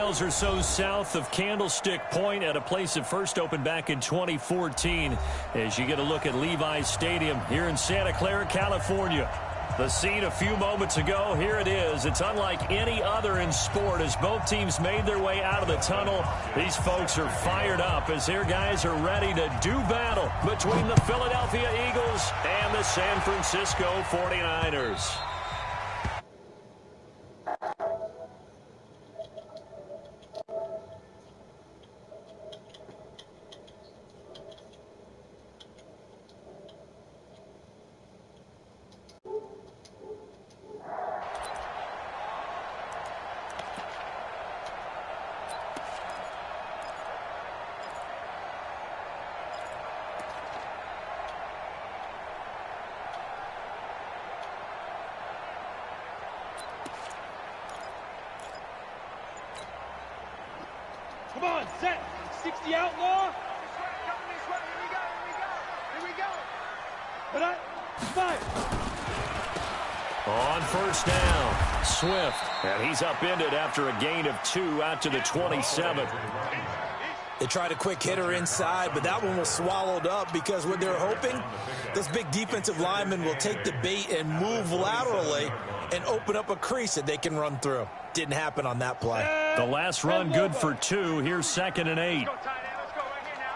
miles or so south of Candlestick Point at a place that first opened back in 2014 as you get a look at Levi's Stadium here in Santa Clara, California. The scene a few moments ago, here it is. It's unlike any other in sport as both teams made their way out of the tunnel. These folks are fired up as their guys are ready to do battle between the Philadelphia Eagles and the San Francisco 49ers. Come on, set. 60 outlaw. Here we go. But five. On first down, Swift. And he's upended after a gain of 2 out to the 27. They tried a quick hitter inside, but that one was swallowed up because what they're hoping, this big defensive lineman will take the bait and move laterally and open up a crease that they can run through. Didn't happen on that play. The last run good for 2. Here's 2nd and 8. Let's go, tight end. Let's go right here now.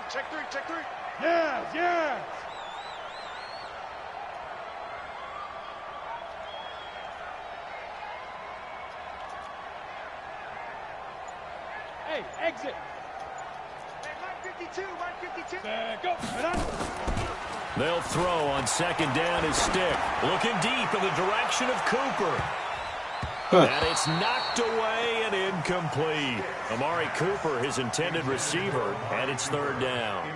Check three. Yeah. Hey, exit. Hey, Mike 52. Go. They'll throw on 2nd down as Stick. Looking deep in the direction of Cooper. And it's knocked away and incomplete. Amari Cooper, his intended receiver, and it's 3rd down.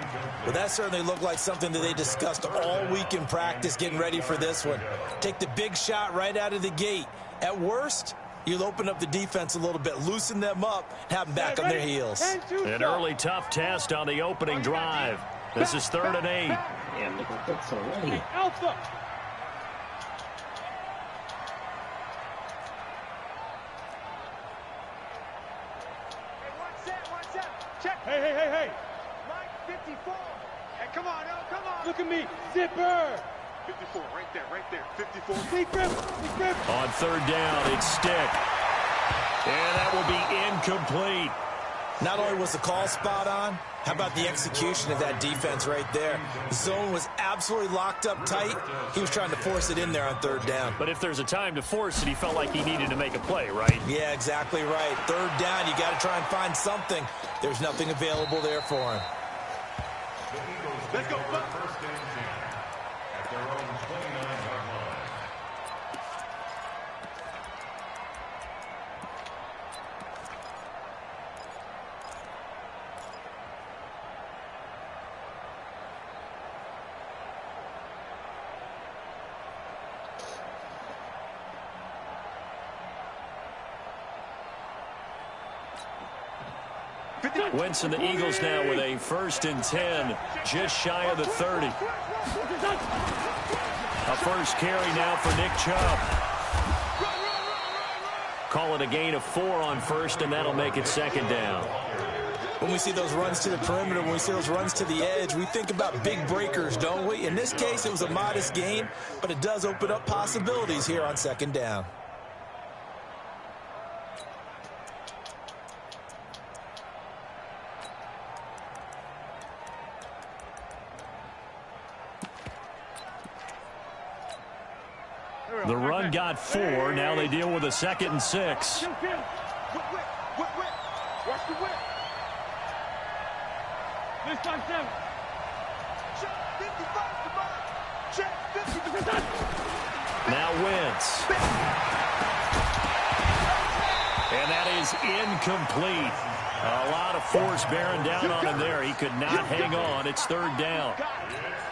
Well, that certainly looked like something that they discussed all week in practice getting ready for this one. Take the big shot right out of the gate. At worst, you'll open up the defense a little bit, loosen them up, and have them back on their heels. An early tough test on the opening drive. This is 3rd and 8. Damn, look at that already. Alpha. Hey. Mike 54. Hey, come on. Look at me. Zipper. 54, right there. 54. Big grip. On 3rd down, it's Stick. And that will be incomplete. Not only was the call spot on, how about the execution of that defense right there? The zone was absolutely locked up tight. He was trying to force it in there on 3rd down. But if there's a time to force it, he felt like he needed to make a play, right? Yeah, exactly right. 3rd down, you got to try and find something. There's nothing available there for him. Let's go. Wentz and the Eagles now with a 1st and 10, just shy of the 30. A first carry now for Nick Chubb. Call it a gain of 4 on 1st, and that'll make it 2nd down. When we see those runs to the perimeter, when we see those runs to the edge, we think about big breakers, don't we? In this case, it was a modest gain, but it does open up possibilities here on 2nd down. The run got 4. Now they deal with a 2nd and 6. Watch the whip. This time 7. Check 55. Check 50. Now Wentz. And that is incomplete. A lot of force bearing down on him there. He could not hang on. It's 3rd down.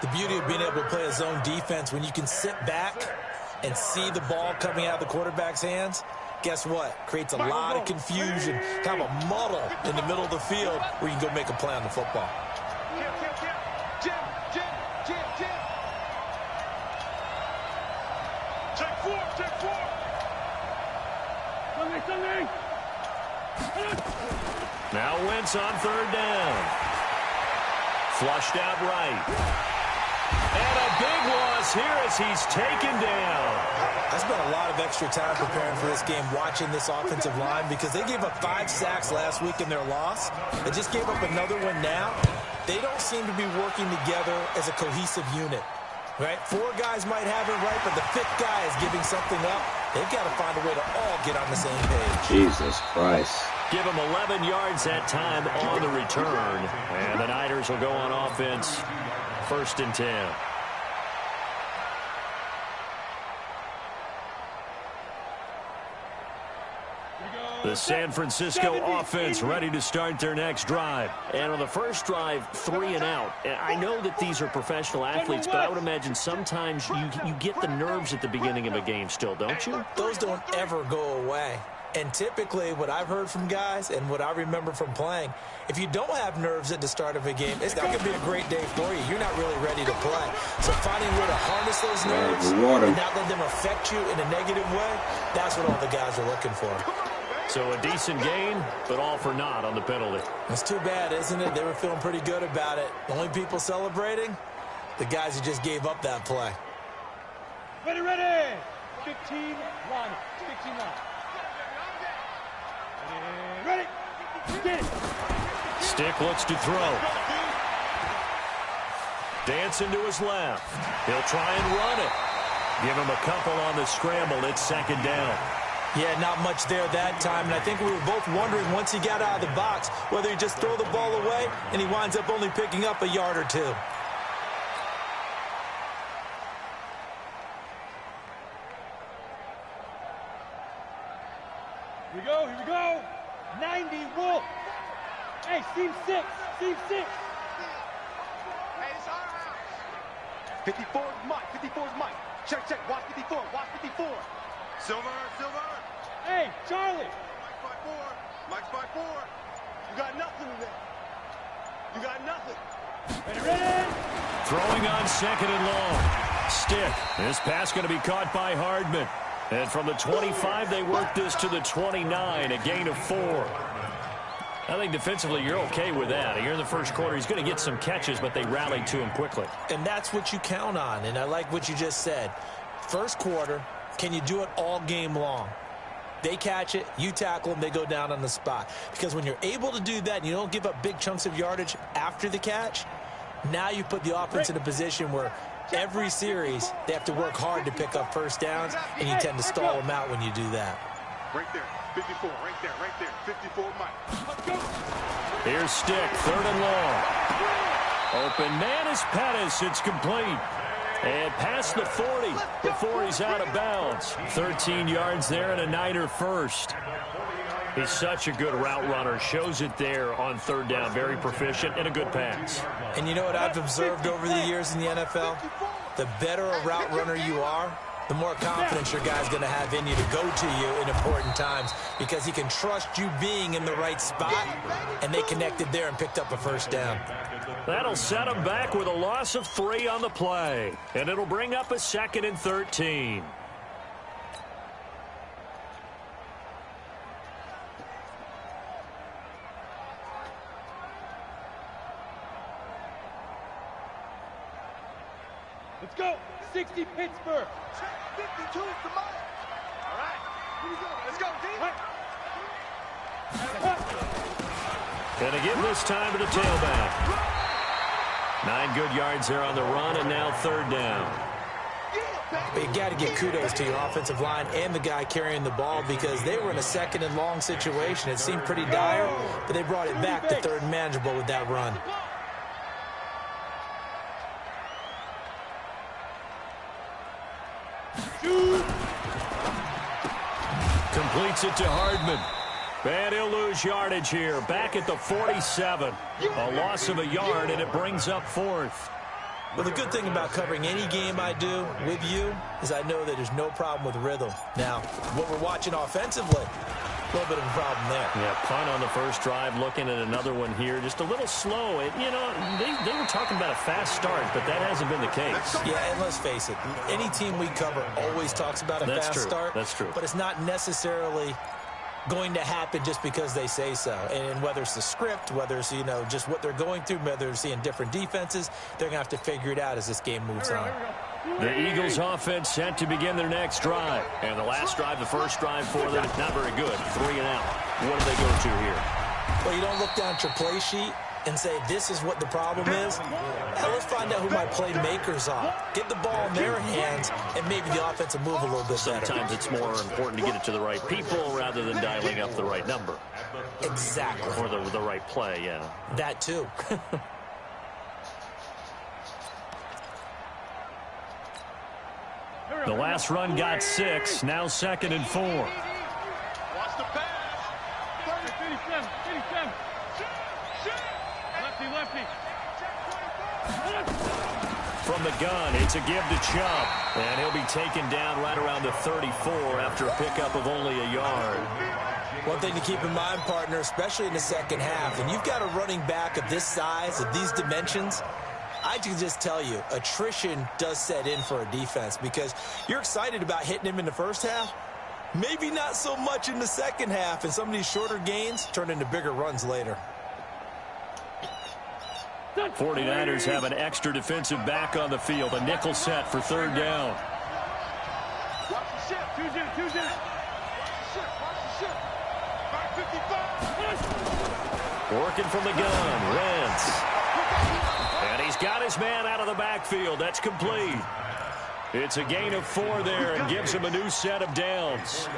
The beauty of being able to play a zone defense when you can sit back and see the ball coming out of the quarterback's hands, guess what? Creates a lot of confusion, kind of a muddle in the middle of the field where you can go make a play on the football. Jim. Check 4. Something. Now Wentz on third down. Flushed out right. And a big loss here as he's taken down. I spent a lot of extra time preparing for this game watching this offensive line because they gave up 5 sacks last week in their loss. They just gave up another one now. They don't seem to be working together as a cohesive unit. Right? 4 guys might have it right, but the 5th guy is giving something up. They've got to find a way to all get on the same page. Jesus Christ. Give him 11 yards that time on the return. And the Niners will go on offense. 1st and 10. The San Francisco offense ready to start their next drive. And on the first drive, 3 and out. I know that these are professional athletes, but I would imagine sometimes you get the nerves at the beginning of a game still, don't you? Those don't ever go away. And typically, what I've heard from guys and what I remember from playing, if you don't have nerves at the start of a game, it's not going to be a great day for you. You're not really ready to play. So finding a way to harness those nerves and not let them affect you in a negative way, that's what all the guys are looking for. So a decent gain, but all for naught on the penalty. That's too bad, isn't it? They were feeling pretty good about it. The only people celebrating, the guys who just gave up that play. Ready, ready. 15 line. 15 line. Ready. Get it. Stick looks to throw. Dancing to his left. He'll try and run it. Give him a couple on the scramble. It's 2nd down. Yeah, not much there that time, and I think we were both wondering once he got out of the box whether he just throw the ball away and he winds up only picking up a yard or 2. Here we go, here we go. 90, Wolf. Hey, seam 6, seam 6. Hey, it's our house. 54 is Mike, 54 is Mike. Check, check, watch 54, watch 54. Silver, Silver. Hey, Charlie. Mike's by 4. Mike's by 4. You got nothing today. You got nothing. Ready, ready. Throwing on 2nd and long. Stick. This pass going to be caught by Hardman. And from the 25, they work this to the 29, a gain of 4. I think defensively you're okay with that. Here in the first quarter, he's going to get some catches, but they rallied to him quickly. And that's what you count on, and I like what you just said. First quarter, can you do it all game long? They catch it, you tackle them, they go down on the spot. Because when you're able to do that and you don't give up big chunks of yardage after the catch, now you put the offense in a position where every series they have to work hard to pick up first downs, and you tend to stall them out when you do that. Right there, 54, right there, 54, Mike. Let's go. Here's Stick, 3rd and long. Open man is Pettis, it's complete. And past the 40 before he's out of bounds. 13 yards there and a Niner first. He's such a good route runner. Shows it there on 3rd down. Very proficient and a good pass. And you know what I've observed over the years in the NFL? The better a route runner you are, the more confidence your guy's going to have in you to go to you in important times because he can trust you being in the right spot, and they connected there and picked up a first down. That'll set him back with a loss of 3 on the play, and it'll bring up a 2nd and 13. Let's go. 60 Pittsburgh. 52 is the Mike. All right. Here we go. Let's go, D. Gonna give this time to the tailback. 9 good yards there on the run, and now 3rd down. But you got to give kudos to your offensive line and the guy carrying the ball because they were in a 2nd and long situation. It seemed pretty dire, but they brought it back to 3rd and manageable with that run. Completes it to Hardman. And he'll lose yardage here. Back at the 47. A loss of a yard, and it brings up 4th. Well, the good thing about covering any game I do with you is I know that there's no problem with rhythm. Now, what we're watching offensively, a little bit of a problem there. Yeah, punt on the first drive, looking at another one here. Just a little slow. You know, they were talking about a fast start, but that hasn't been the case. Yeah, and let's face it, any team we cover always talks about a fast start. That's true. But it's not necessarily going to happen just because they say so. And whether it's the script, whether it's, just what they're going through, whether they're seeing different defenses, they're going to have to figure it out as this game moves on. The Eagles offense set to begin their next drive. And the last drive, the first drive for them, not very good. 3 and out. What do they go to here? Well, you don't look down at your play sheet and say, this is what the problem is. Now let's find out who my playmakers are. Get the ball in their hands, and maybe the offense will move a little bit better. Sometimes it's more important to get it to the right people rather than dialing up the right number. Exactly. Or the right play, yeah. That too. The last run got 6. Now 2nd and 4. Watch the pass. 37. Lefty. From the gun, it's a give to Chubb. And he'll be taken down right around the 34 after a pickup of only a yard. One thing to keep in mind, partner, especially in the second half, and you've got a running back of this size, of these dimensions, I can just tell you, attrition does set in for a defense because you're excited about hitting him in the first half. Maybe not so much in the second half, and some of these shorter gains turn into bigger runs later. 49ers have an extra defensive back on the field. A nickel set for 3rd down. Watch the ship. Watch the ship. 555. Working from the gun, Wentz. And he's got his man out of the backfield. That's complete. It's a gain of 4 there and gives him a new set of downs.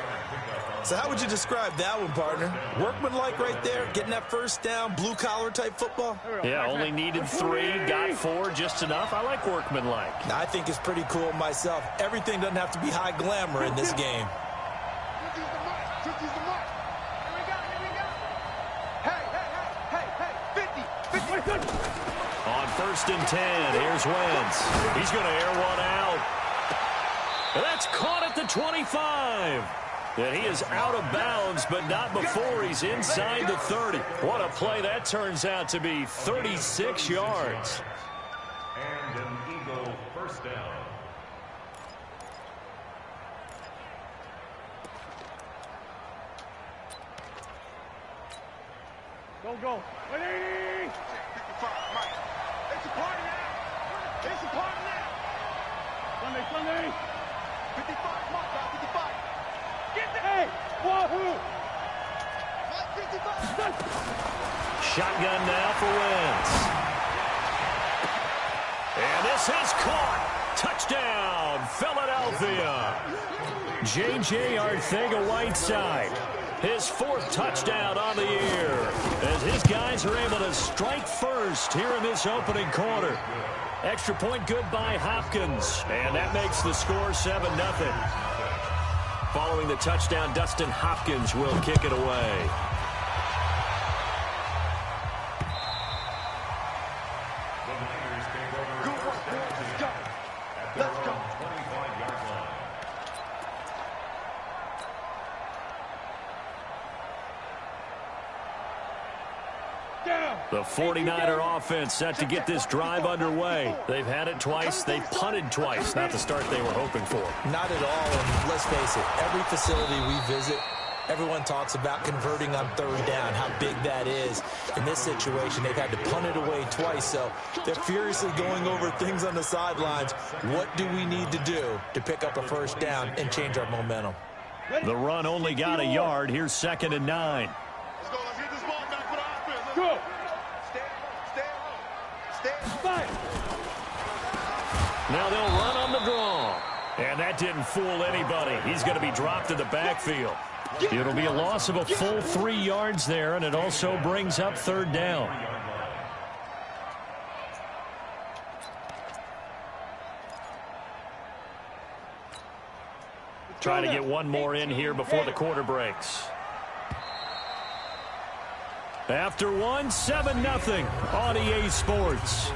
So how would you describe that one, partner? Workmanlike right there, getting that first down, blue-collar type football? Yeah, only needed 3, got 4, just enough. I like workmanlike. I think it's pretty cool myself. Everything doesn't have to be high glamour in this game. Here we go. Hey, 50. On 1st and 10, here's Wentz. He's going to air one out. And that's caught at the 25. And he is out of bounds, but not before he's inside the 30. What a play that turns out to be, 36 yards. And an Eagle first down. Go. 180. 55, Mike. It's a party now. Sunday. 55, Mike. 55. Get the hey! Wahoo! 55. Shotgun now for Wentz. And this is caught. Touchdown, Philadelphia. J.J. Arcega-Whiteside. His 4th touchdown on the year as his guys are able to strike first here in this opening quarter. Extra point good by Hopkins, and that makes the score 7-0. Following the touchdown, Dustin Hopkins will kick it away. Good work, boys. Let's go. 25-yard line. The 49er offense set to get this drive underway. They've had it twice. They've punted twice. Not the start they were hoping for. Not at all, and let's face it, every facility we visit, everyone talks about converting on 3rd down, how big that is. In this situation, they've had to punt it away twice, so they're furiously going over things on the sidelines. What do we need to do to pick up a 1st down and change our momentum? The run only got a yard. Here's 2nd and 9. Let's go. Let's get this ball back for the offense. Let's go. Stay at home. Now they'll run on the draw. And that didn't fool anybody. He's going to be dropped in the backfield. It'll be a loss of a full 3 yards there, and it also brings up 3rd down. Trying to get one more in here before the quarter breaks. After one, 7-0 on EA Sports.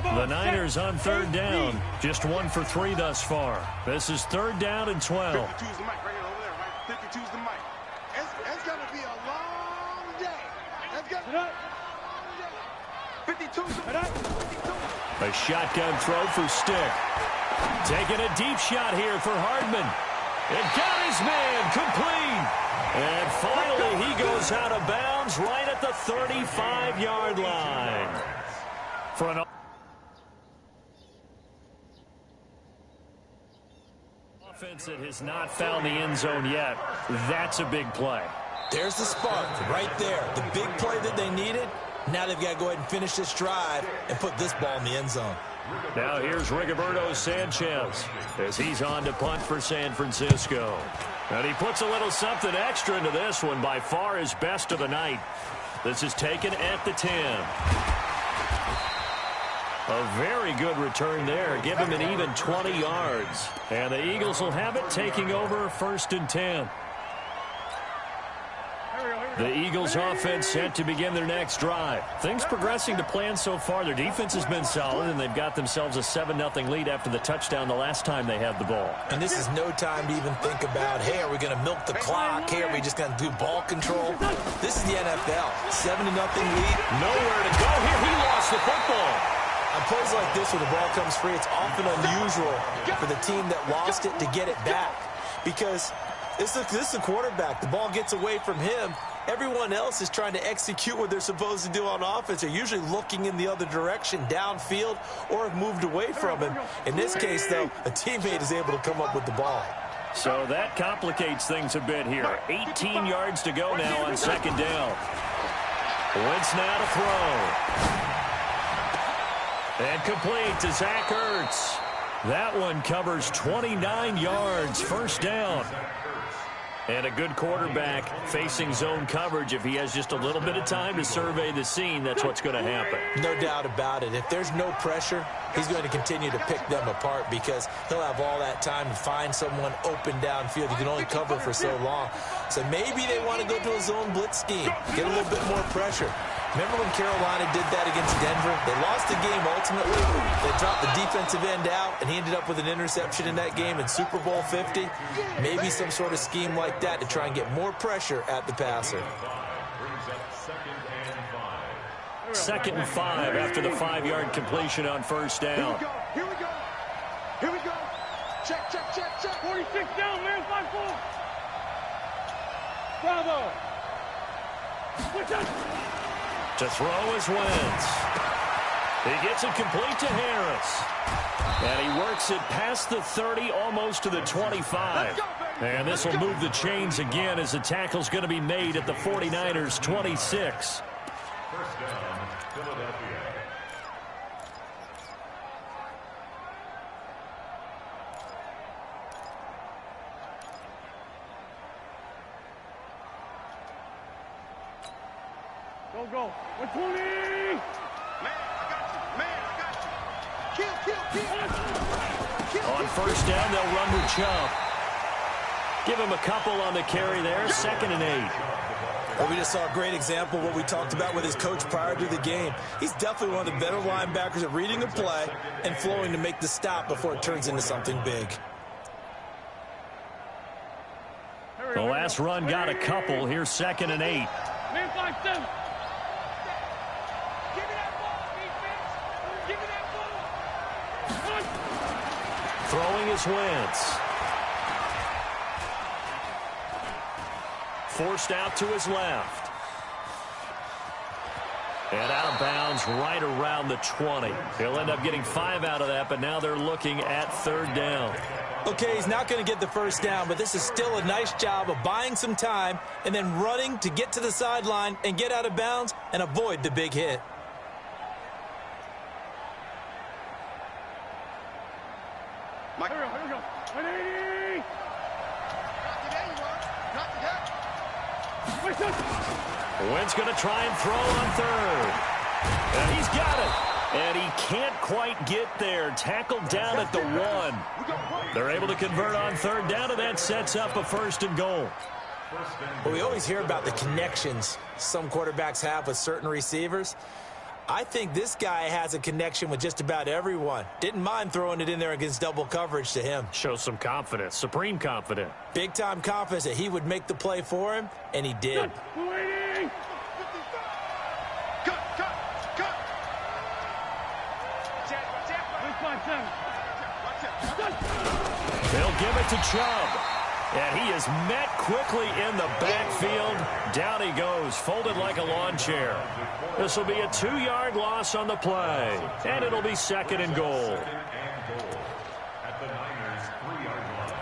The Niners on 3rd down. Just 1 for 3 thus far. This is 3rd down and 12. 52's the mic right here over there, right? 52's the mic. It's going to be a long day. 52. A shotgun throw for Stick. Taking a deep shot here for Hardman. It got his man complete. And finally he goes out of bounds right at the 35-yard line. For an offense that has not found the end zone yet, that's a big play. There's the spark right there. The big play that they needed. Now they've got to go ahead and finish this drive and put this ball in the end zone. Now here's Rigoberto Sanchez as he's on to punt for San Francisco. And he puts a little something extra into this one, by far his best of the night. This is taken at the 10. A very good return there. Give him an even 20 yards. And the Eagles will have it, taking over 1st and 10. The Eagles offense set to begin their next drive. Things progressing to plan so far. Their defense has been solid, and they've got themselves a 7-0 lead after the touchdown the last time they had the ball. And this is no time to even think about, hey, are we going to milk the clock? Hey, are we just going to do ball control? This is the NFL. 7-0 lead. Nowhere to go here. He lost the football. On plays like this where the ball comes free, it's often unusual for the team that lost it to get it back. Because this is the quarterback. The ball gets away from him. Everyone else is trying to execute what they're supposed to do on offense. They're usually looking in the other direction, downfield, or have moved away from him. In this case, though, a teammate is able to come up with the ball. So that complicates things a bit here. 18 yards to go now on 2nd down. Wentz now to throw. And complete to Zach Ertz. That one covers 29 yards, 1st down. And a good quarterback facing zone coverage. If he has just a little bit of time to survey the scene, that's what's going to happen. No doubt about it. If there's no pressure, he's going to continue to pick them apart because he'll have all that time to find someone open downfield. You can only cover for so long. So maybe they want to go to a zone blitz scheme, get a little bit more pressure. Remember when Carolina did that against Denver? They lost the game ultimately. They dropped the defensive end out, and he ended up with an interception in that game in Super Bowl 50. Maybe some sort of scheme like that to try and get more pressure at the passer. 2nd and 5 after the 5-yard completion on 1st down. Here we go. Here we go. Check, check, check, check. 46 down, man. 5-4. Bravo. Switch up. To throw is Wentz. He gets it complete to Harris. And he works it past the 30, almost to the 25. And this will move the chains again as the tackle's going to be made at the 49ers' 26. 1st down, Philadelphia. Go. 120. Man, I got you. Man, I got you. Kill. On 1st down, they'll run with Chubb. Give him a couple on the carry there. 2nd and 8. Well, we just saw a great example of what we talked about with his coach prior to the game. He's definitely one of the better linebackers at reading a play and flowing to make the stop before it turns into something big. The last run got a couple. Here's 2nd and 8. Man, 5-7. Throwing is Wentz. Forced out to his left. And out of bounds right around the 20. He'll end up getting 5 out of that, but now they're looking at 3rd down. Okay, he's not going to get the 1st down, but this is still a nice job of buying some time and then running to get to the sideline and get out of bounds and avoid the big hit. Mike. Here we go. 180. Wentz going to try and throw on 3rd. And he's got it. And he can't quite get there. Tackled down at the 1. They're able to convert on 3rd down, and that sets up a 1st and goal. Well, we always hear about the connections some quarterbacks have with certain receivers. I think this guy has a connection with just about everyone. Didn't mind throwing it in there against double coverage to him. Shows some confidence, supreme confidence. Big-time confidence that he would make the play for him, and he did. give it to Chubb. And he is met quickly in the backfield. Down he goes, folded like a lawn chair. This will be a 2-yard loss on the play. And it'll be 2nd and goal. At the Niners' 3-yard line.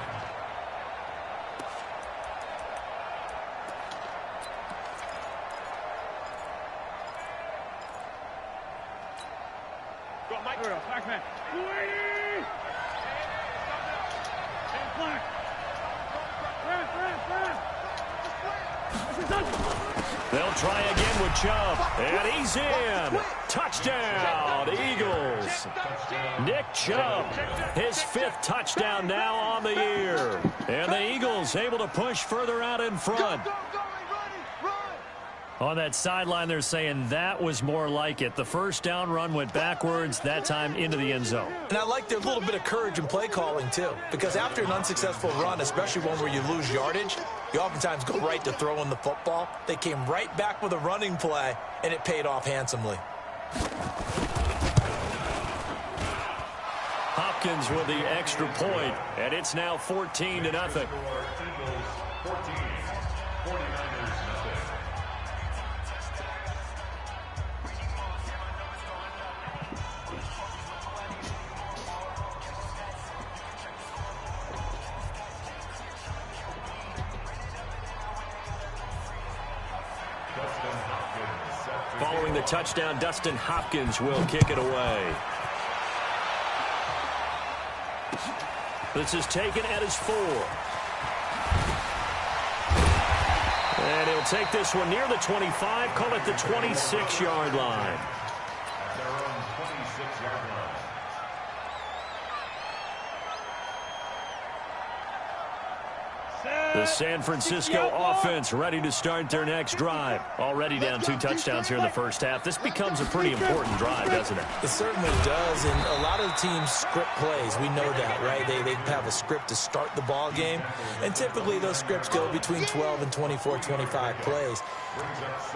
Go, Mike. Black man. Black. They'll try again with Chubb. And he's in. Touchdown, Eagles. Nick Chubb, his 5th touchdown now on the year. And the Eagles able to push further out in front. On that sideline, they're saying that was more like it. The first down run went backwards, that time into the end zone. And I like their little bit of courage in play calling, too. Because after an unsuccessful run, especially one where you lose yardage, you oftentimes go right to throwing the football. They came right back with a running play, and it paid off handsomely. Hopkins with the extra point, and it's now 14-0. Eagles 14, 49ers nothing. Following the touchdown, Dustin Hopkins will kick it away. This is taken at his 4. And he'll take this one near the 25, call it the 26-yard line. At their own 26-yard line. The San Francisco offense ready to start their next drive. Already down 2 touchdowns here in the first half. This becomes a pretty important drive, doesn't it? It certainly does, and a lot of the teams script plays. We know that, right? They have a script to start the ball game, and typically those scripts go between 12 and 24, 25 plays.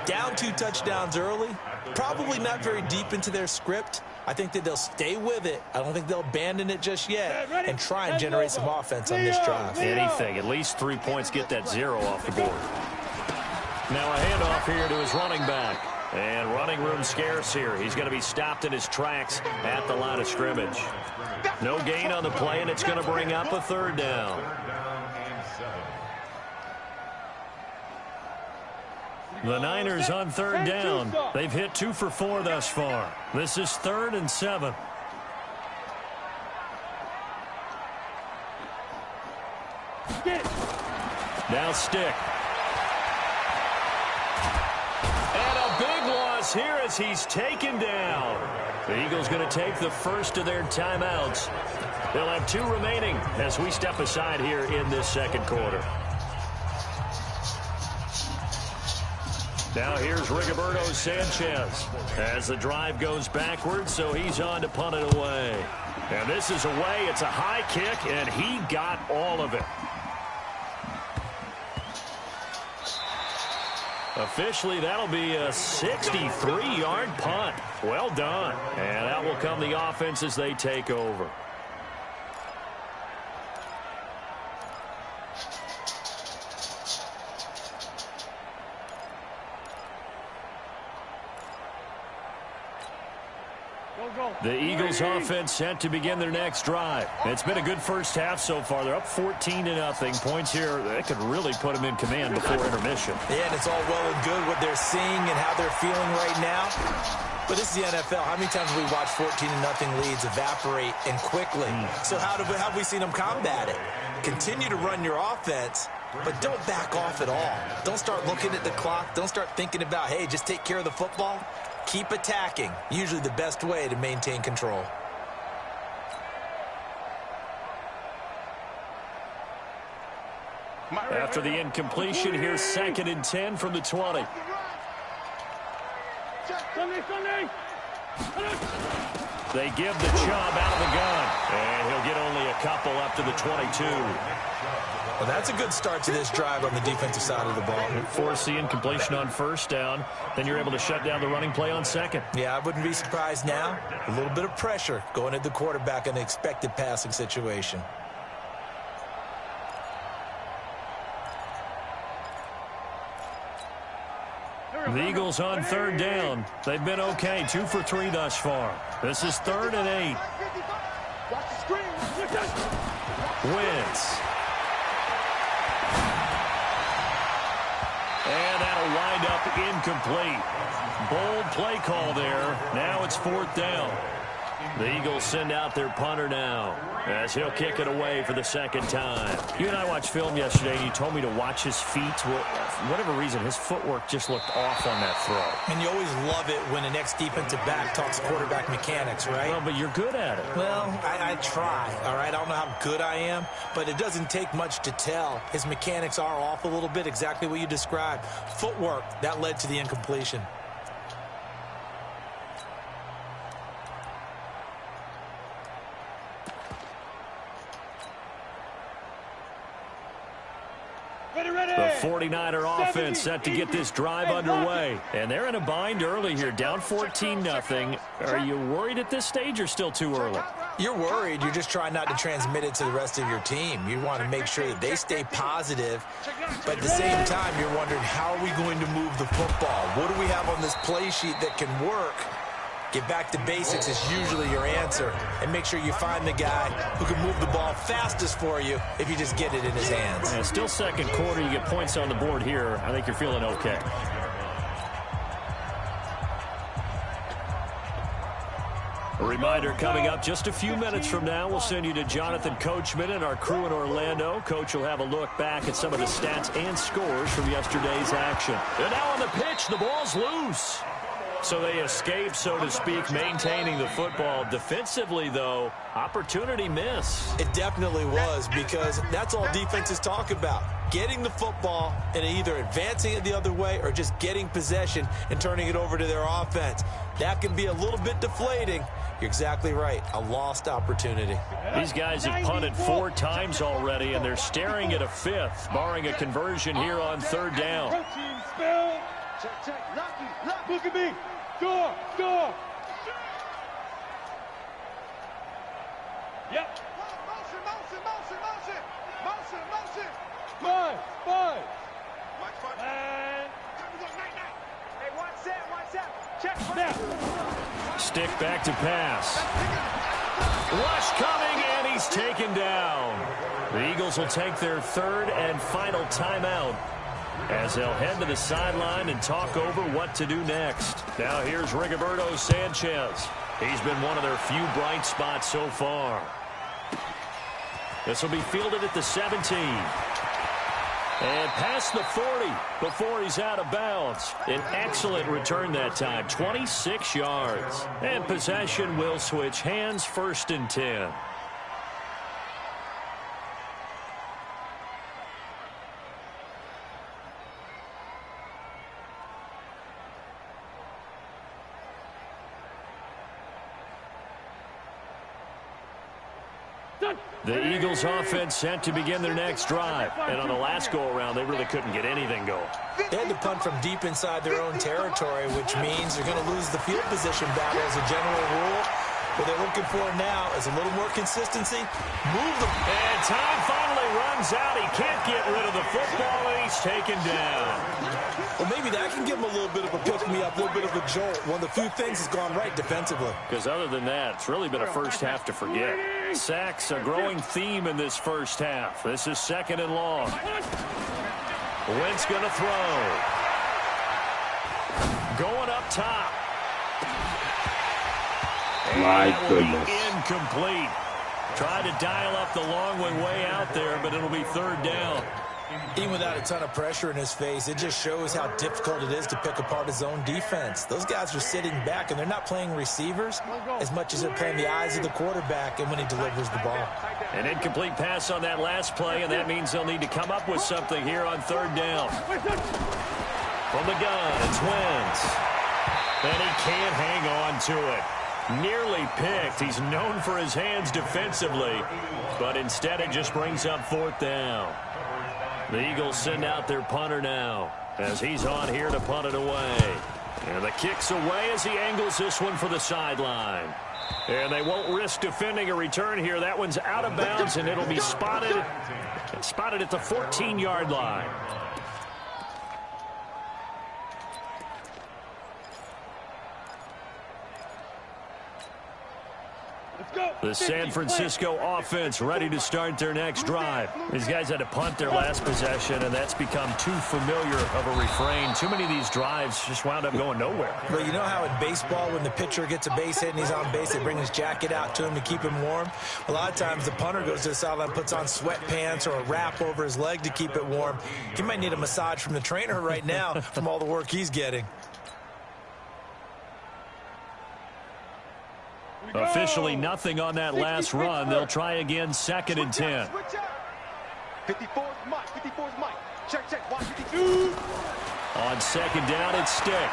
Down 2 touchdowns early, probably not very deep into their script. I think that they'll stay with it. I don't think they'll abandon it just yet and try and generate some offense on this drive. Anything, at least 3 points, get that 0 off the board. Now a handoff here to his running back. And running room scarce here. He's going to be stopped in his tracks at the line of scrimmage. No gain on the play, and it's going to bring up a 3rd down. 3rd down and 7. The Niners on 3rd down. They've hit 2 for 4 thus far. This is 3rd and 7. Now Stick. And a big loss here as he's taken down. The Eagles going to take the first of their timeouts. They'll have 2 remaining as we step aside here in this 2nd quarter. Now here's Rigoberto Sanchez as the drive goes backwards, so he's on to punt it away. And this is away. It's a high kick, and he got all of it. Officially, that'll be a 63-yard punt. Well done. And that will come the offense as they take over. The Eagles offense set to begin their next drive. It's been a good first half so far. They're up 14-0. Points here that could really put them in command before intermission. Yeah, and it's all well and good what they're seeing and how they're feeling right now. But this is the NFL. How many times have we watched 14-0 leads evaporate and quickly? So how have we seen them combat it? Continue to run your offense, but don't back off at all. Don't start looking at the clock. Don't start thinking about, hey, just take care of the football. Keep attacking. Usually the best way to maintain control. After the incompletion, here's 2nd and 10 from the 20. They give the Chubb out of the gun, and he'll get only a couple up to the 22. Well, that's a good start to this drive on the defensive side of the ball. Force the incompletion on 1st down, then you're able to shut down the running play on 2nd. Yeah, I wouldn't be surprised now. A little bit of pressure going at the quarterback in an expected passing situation. The Eagles on third down. They've been okay, 2 for 3 thus far. This is 3rd and 8. Watch the screen. Wentz. And that'll wind up incomplete. Bold play call there. Now it's 4th down. The Eagles send out their punter now as he'll kick it away for the 2nd time. You and I watched film yesterday, and you told me to watch his feet. Well, for whatever reason, his footwork just looked off on that throw. And you always love it when the next defensive back talks quarterback mechanics, right? Well, but you're good at it. Well, I try, all right? I don't know how good I am, but it doesn't take much to tell. His mechanics are off a little bit, exactly what you described. Footwork, that led to the incompletion. The 49er offense set to get this drive underway. And they're in a bind early here, down 14-0. Are you worried at this stage or still too early? You're worried. You're just trying not to transmit it to the rest of your team. You want to make sure that they stay positive. But at the same time, you're wondering, how are we going to move the football? What do we have on this play sheet that can work? Get back to basics is usually your answer. And make sure you find the guy who can move the ball fastest for you if you just get it in his hands. Yeah, still 2nd quarter. You get points on the board here. I think you're feeling okay. A reminder coming up just a few minutes from now. We'll send you to Jonathan Coachman and our crew in Orlando. Coach will have a look back at some of the stats and scores from yesterday's action. And now on the pitch, the ball's loose. So they escape, so to speak, maintaining the football. Defensively, though, opportunity miss. It definitely was, because that's all defenses talk about. Getting the football and either advancing it the other way or just getting possession and turning it over to their offense. That can be a little bit deflating. You're exactly right. A lost opportunity. These guys have punted 4 times already, and they're staring at a 5th, barring a conversion here on 3rd down. Protein spill. Check. Look at me. Score. Yep. Motion. 5. And hey, one set. Check. Snap. Stick back to pass. Rush coming, and he's taken down. The Eagles will take their 3rd and final timeout as they'll head to the sideline and talk over what to do next. Now here's Rigoberto Sanchez. He's been one of their few bright spots so far. This will be fielded at the 17. And past the 40 before he's out of bounds. An excellent return that time, 26 yards. And possession will switch hands, 1st and 10. The Eagles offense set to begin their next drive. And on the last go-around, they really couldn't get anything going. They had to punt from deep inside their own territory, which means they're going to lose the field position battle as a general rule. What they're looking for now is a little more consistency. Move the... And time finally runs out. He can't get rid of the football, and he's taken down. Well, maybe that can give him a little bit of a pick-me-up, a little bit of a jolt. One of the few things has gone right defensively. Because other than that, it's really been a first half to forget. Sacks, a growing theme in this first half. This is 2nd and long. Wentz going to throw. Going up top. My goodness. Incomplete. Tried to dial up the long one way out there, but it'll be 3rd down. Even without a ton of pressure in his face, it just shows how difficult it is to pick apart his own defense. Those guys are sitting back, and they're not playing receivers as much as they're playing the eyes of the quarterback and when he delivers the ball. An incomplete pass on that last play, and that means they'll need to come up with something here on 3rd down. From the gun, it's Wentz. And he can't hang on to it. Nearly picked. He's known for his hands defensively, but instead it just brings up 4th down. The Eagles send out their punter now as he's on here to punt it away. And the kick's away as he angles this one for the sideline. And they won't risk defending a return here. That one's out of bounds, and it'll be spotted at the 14-yard line. The San Francisco offense ready to start their next drive. These guys had to punt their last possession, and that's become too familiar of a refrain. Too many of these drives just wound up going nowhere. But you know how in baseball, when the pitcher gets a base hit and he's on base, they bring his jacket out to him to keep him warm? A lot of times the punter goes to the sideline, puts on sweatpants or a wrap over his leg to keep it warm. He might need a massage from the trainer right now from all the work he's getting. Officially nothing on that last run. They'll try again, 2nd and 10. 54's Mike. 54's Mike. Check, check. Watch 52. On 2nd down, it's Stick.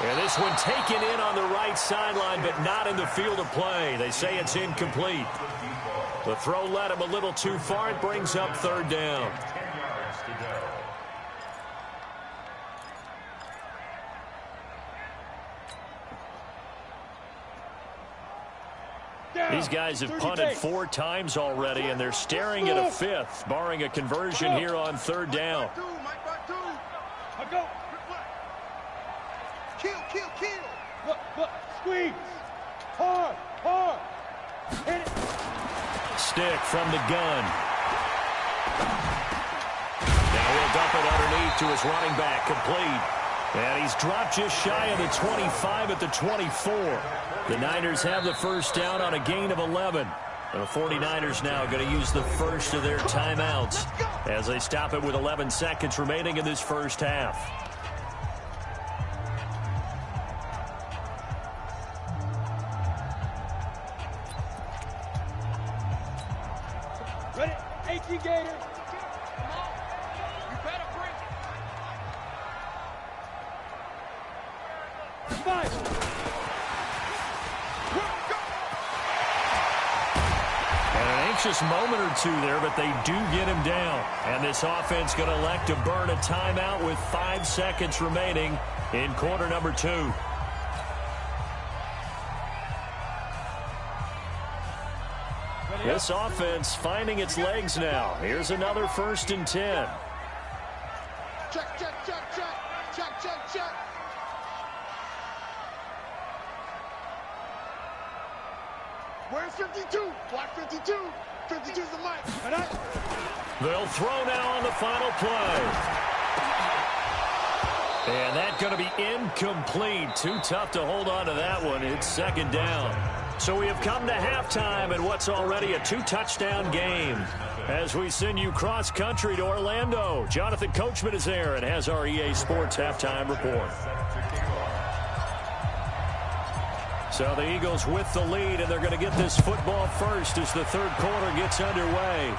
And this one taken in on the right sideline, but not in the field of play. They say it's incomplete. The throw led him a little too far. It brings up 3rd down. 10 yards to go. These guys have punted 4 times already, and they're staring at a 5th, barring a conversion here on 3rd down. Kill. Squeeze. Hard. Hit it. Stick from the gun. Now he'll dump it underneath to his running back, complete. And he's dropped just shy of the 25 at the 24. The Niners have the first down on a gain of 11. And the 49ers now going to use the first of their timeouts as they stop it with 11 seconds remaining in this first half. Ready? 18 Gator. Come on. You better bring it. 5. Anxious moment or two there, but they do get him down. And this offense going to elect to burn a timeout with 5 seconds remaining in quarter number 2. This offense finding its legs now. Here's another 1st and 10. Check. Where's 52? Watch 52. 52's the mic. They'll throw now on the final play. And that's going to be incomplete. Too tough to hold on to that one. It's 2nd down. So we have come to halftime in what's already a 2-touchdown game. As we send you cross-country to Orlando, Jonathan Coachman is there and has our EA Sports halftime report. So the Eagles with the lead, and they're going to get this football first as the 3rd quarter gets underway.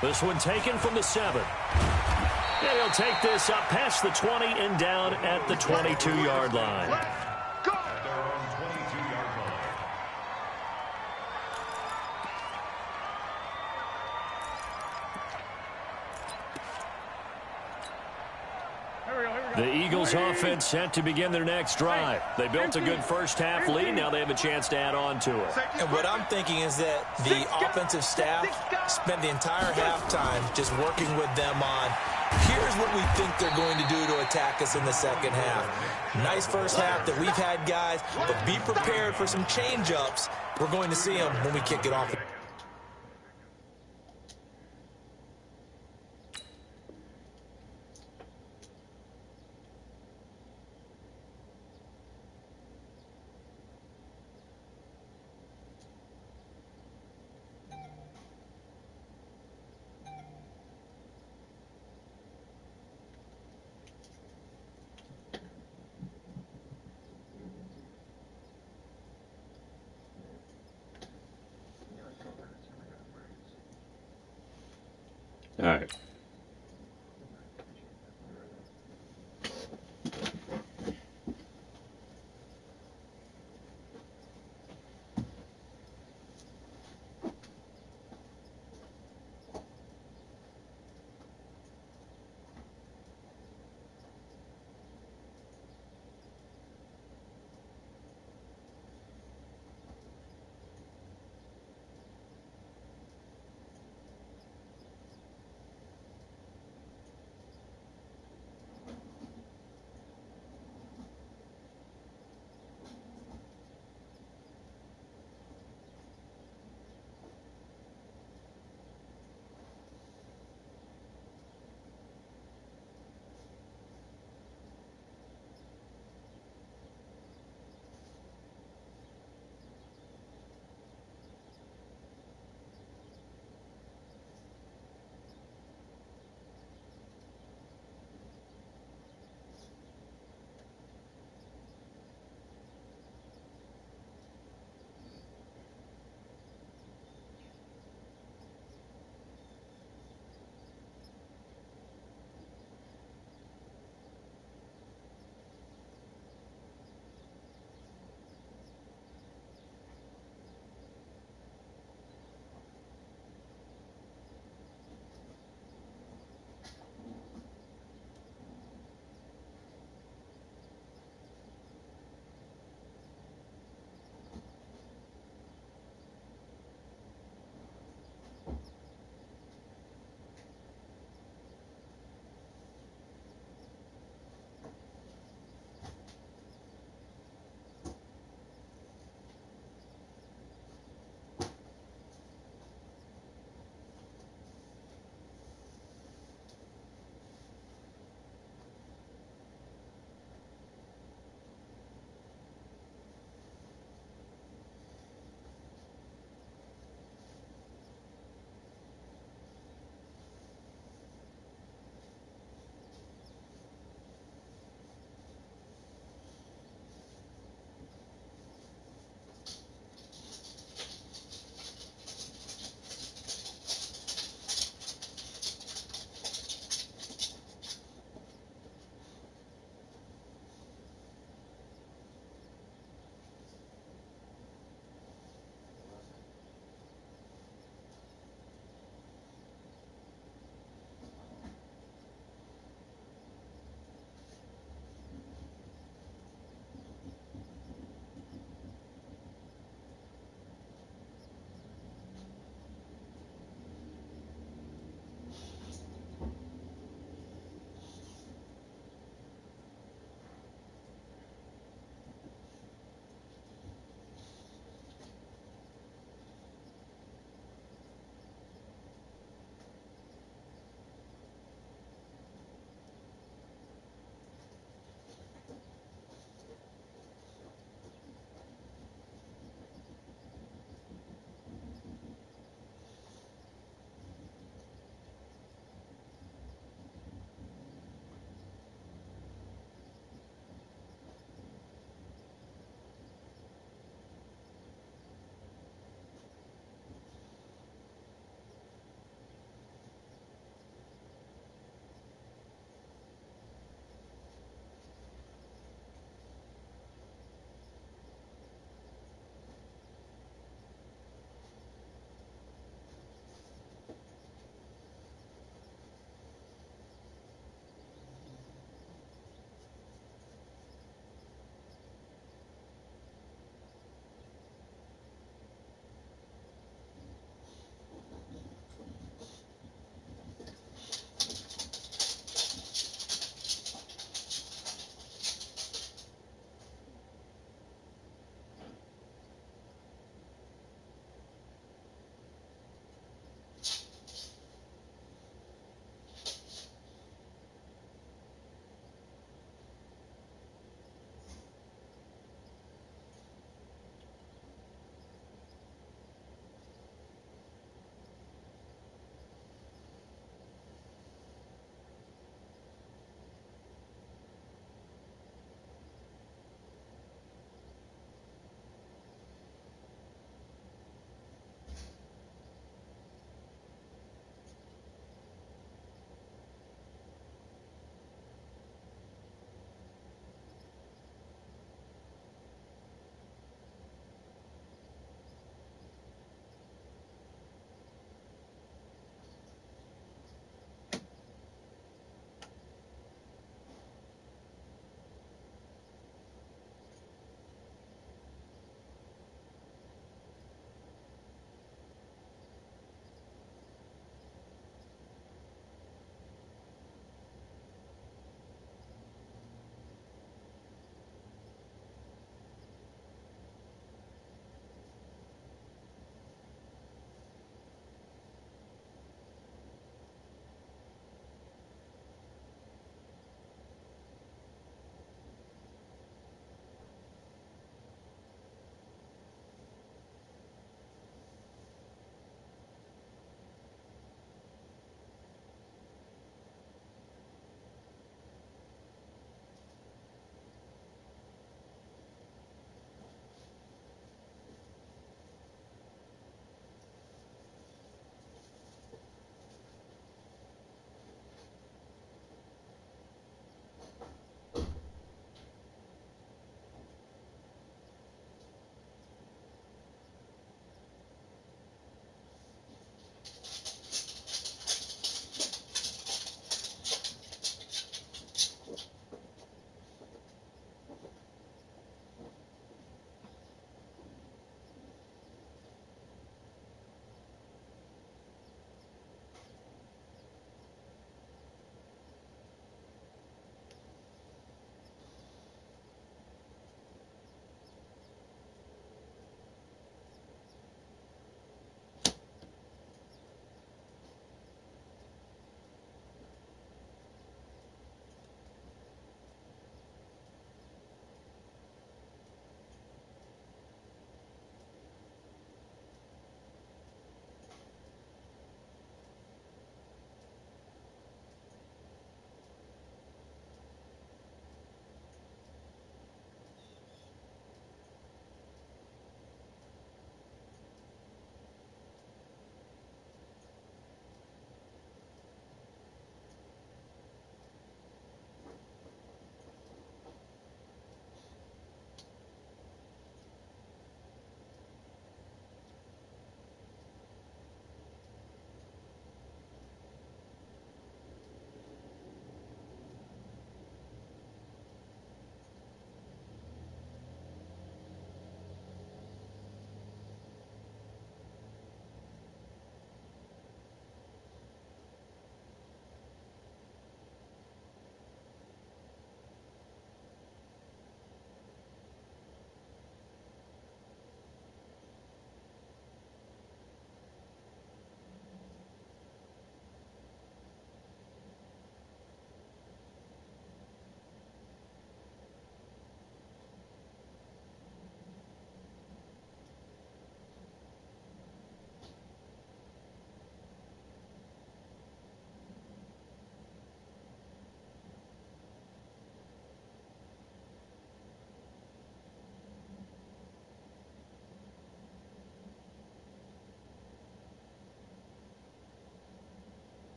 This one taken from the 7. And he'll take this up past the 20 and down at the 22-yard line. At their own 22-yard line. The Eagles offense set to begin their next drive. They built a good first half lead. Now they have a chance to add on to it. And what I'm thinking is that the offensive staff spent the entire halftime just working with them on, here's what we think they're going to do to attack us in the second half. Nice first half that we've had, guys, but be prepared for some change-ups. We're going to see them when we kick it off. All right.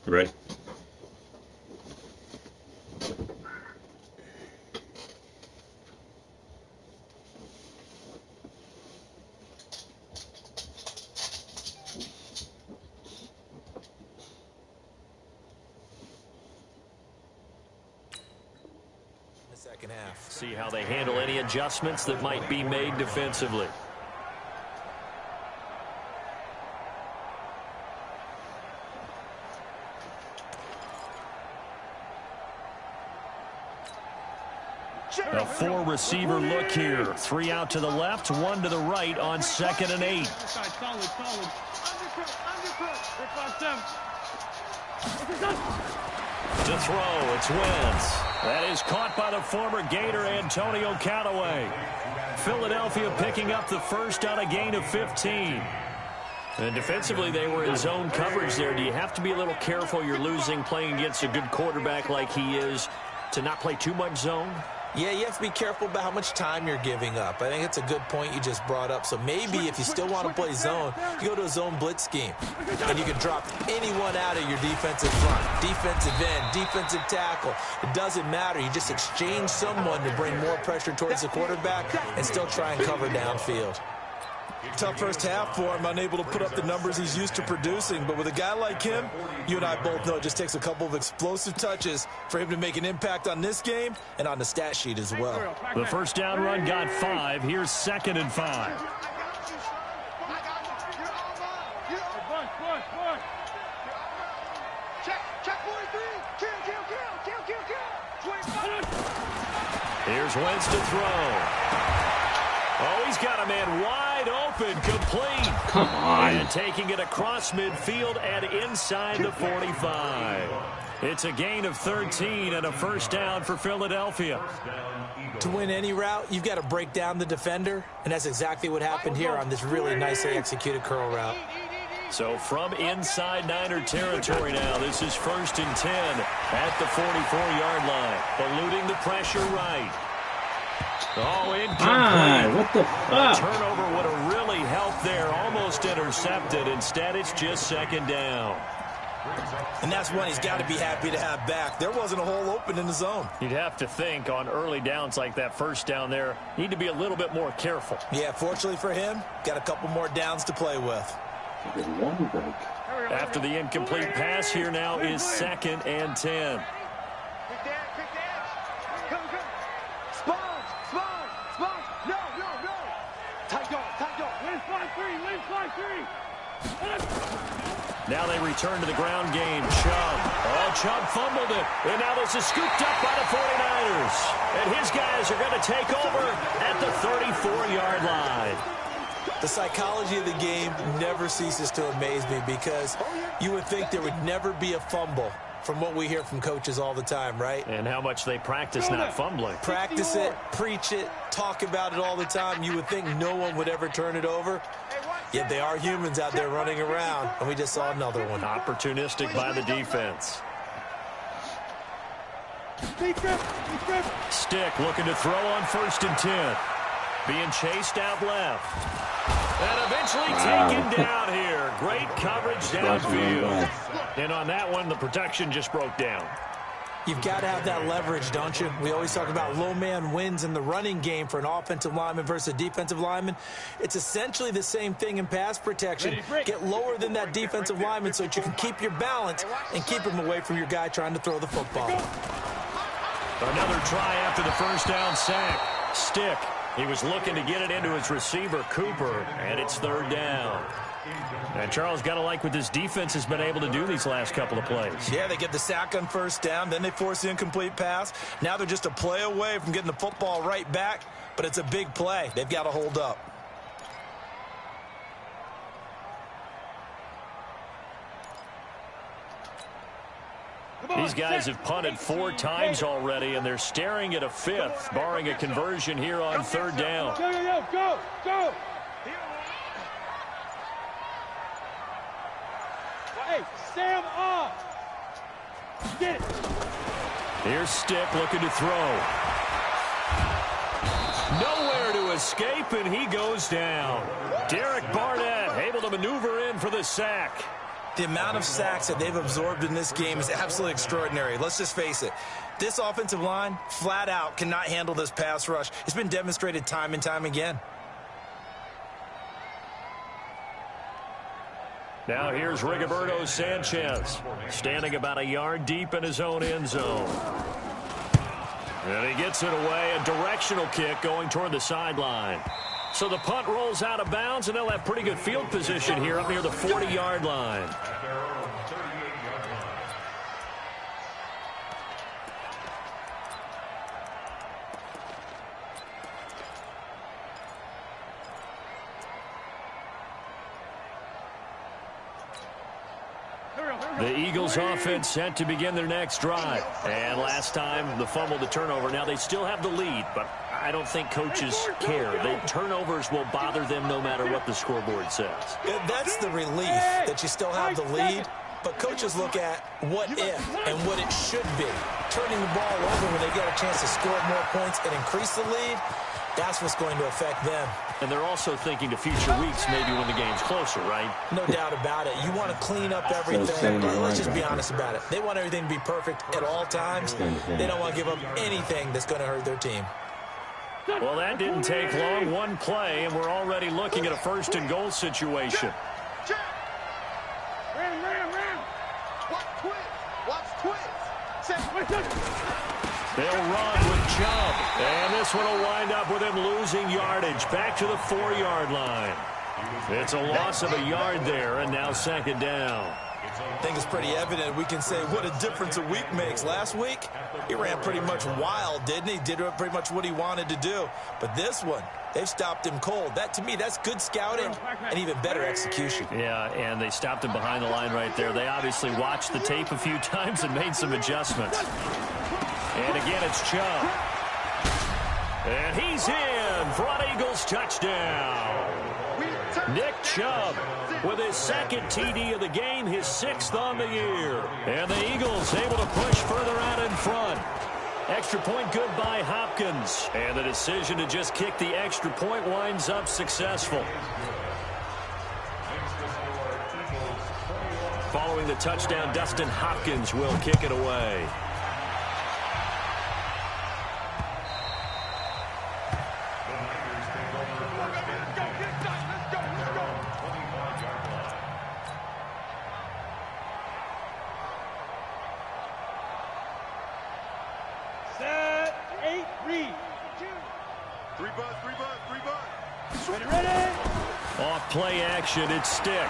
Right. The second half. See how they handle any adjustments that might be made defensively. A four-receiver look here. 3 out to the left, 1 to the right on 2nd and 8. To throw, it's Wentz. That is caught by the former Gator Antonio Callaway. Philadelphia picking up the first on a gain of 15. And defensively, they were in zone coverage there. Do you have to be a little careful? You're losing playing against a good quarterback like he is to not play too much zone? Yeah, you have to be careful about how much time you're giving up. I think it's a good point you just brought up. So maybe if you still want to play zone, you go to a zone blitz scheme. And you can drop anyone out of your defensive front, defensive end, defensive tackle. It doesn't matter. You just exchange someone to bring more pressure towards the quarterback and still try and cover downfield. Tough first half for him, unable to put up the numbers he's used to producing. But with a guy like him, you and I both know it just takes a couple of explosive touches for him to make an impact on this game and on the stat sheet as well. The first down run got 5. Here's 2nd and 5. Here's Wentz to throw. Oh, he's got a man wide open, complete. Come on. And taking it across midfield and inside the 45. It's a gain of 13 and a first down for Philadelphia. To win any route, you've got to break down the defender, and that's exactly what happened here on this really nicely executed curl route. So from inside Niner territory now, this is 1st and 10 at the 44-yard line. Eluding the pressure right. Oh, incomplete. What the fuck? Turnover would have really helped there. Almost intercepted. Instead, it's just 2nd down. And that's one he's got to be happy to have back. There wasn't a hole open in the zone. You'd have to think on early downs like that first down there, need to be a little bit more careful. Yeah, fortunately for him, got a couple more downs to play with. After the incomplete pass, here now is 2nd and 10. Now they return to the ground game. Chubb. Oh, Chubb fumbled it. And now this is scooped up by the 49ers. And his guys are going to take over at the 34-yard line. The psychology of the game never ceases to amaze me because you would think there would never be a fumble from what we hear from coaches all the time, right? And how much they practice not fumbling. Practice it, preach it, talk about it all the time. You would think no one would ever turn it over. Yet they are humans out there running around, and we just saw another one. Opportunistic by the defense. Stick looking to throw on 1st and 10. Being chased out left. And eventually taken down here. Great coverage downfield. And on that one, the protection just broke down. You've got to have that leverage, don't you? We always talk about low man wins in the running game for an offensive lineman versus a defensive lineman. It's essentially the same thing in pass protection. Get lower than that defensive lineman so that you can keep your balance and keep him away from your guy trying to throw the football. Another try after the first down sack. Stick. He was looking to get it into his receiver, Cooper, and it's 3rd down. And Charles, got to like what this defense has been able to do these last couple of plays. Yeah, they get the sack on 1st down, then they force the incomplete pass. Now they're just a play away from getting the football right back, but it's a big play. They've got to hold up. These guys have punted 4 times already, and they're staring at a 5th, barring a conversion here on 3rd down. Go! Hey, Sam off! Get it! Here's Stick looking to throw. Nowhere to escape, and he goes down. Derek Barnett able to maneuver in for the sack. The amount of sacks that they've absorbed in this game is absolutely extraordinary. Let's just face it. This offensive line, flat out, cannot handle this pass rush. It's been demonstrated time and time again. Now here's Rigoberto Sanchez, standing about a yard deep in his own end zone. And he gets it away, a directional kick going toward the sideline. So the punt rolls out of bounds, and they'll have pretty good field position here up near the 40-yard line. The Eagles offense set to begin their next drive. And last time, the fumble, the turnover. Now they still have the lead, but I don't think coaches care. The turnovers will bother them no matter what the scoreboard says. That's the relief that you still have the lead. But coaches look at what if and what it should be. Turning the ball over when they get a chance to score more points and increase the lead, that's what's going to affect them. And they're also thinking to future weeks, maybe when the game's closer, right? No doubt about it. You want to clean up everything. Let's just be honest about it. They want everything to be perfect at all times. They don't want to give up anything that's going to hurt their team. Well, that didn't take long. One play, and we're already looking at a first-and-goal situation. They'll run with Chubb. And this one will wind up with him losing yardage. Back to the 4-yard line. It's a loss of a yard there, and now second down. I think it's pretty evident. We can say what a difference a week makes. Last week, he ran pretty much wild, didn't he? Did pretty much what he wanted to do. But this one, they've stopped him cold. That, to me, that's good scouting and even better execution. Yeah, and they stopped him behind the line right there. They obviously watched the tape a few times and made some adjustments. And again, it's Chubb. And he's in for an Eagles touchdown. Nick Chubb with his second TD of the game, his 6th on the year. And the Eagles able to push further out in front. Extra point good by Hopkins. And the decision to just kick the extra point winds up successful. Following the touchdown, Dustin Hopkins will kick it away. Off play action, it's Stick.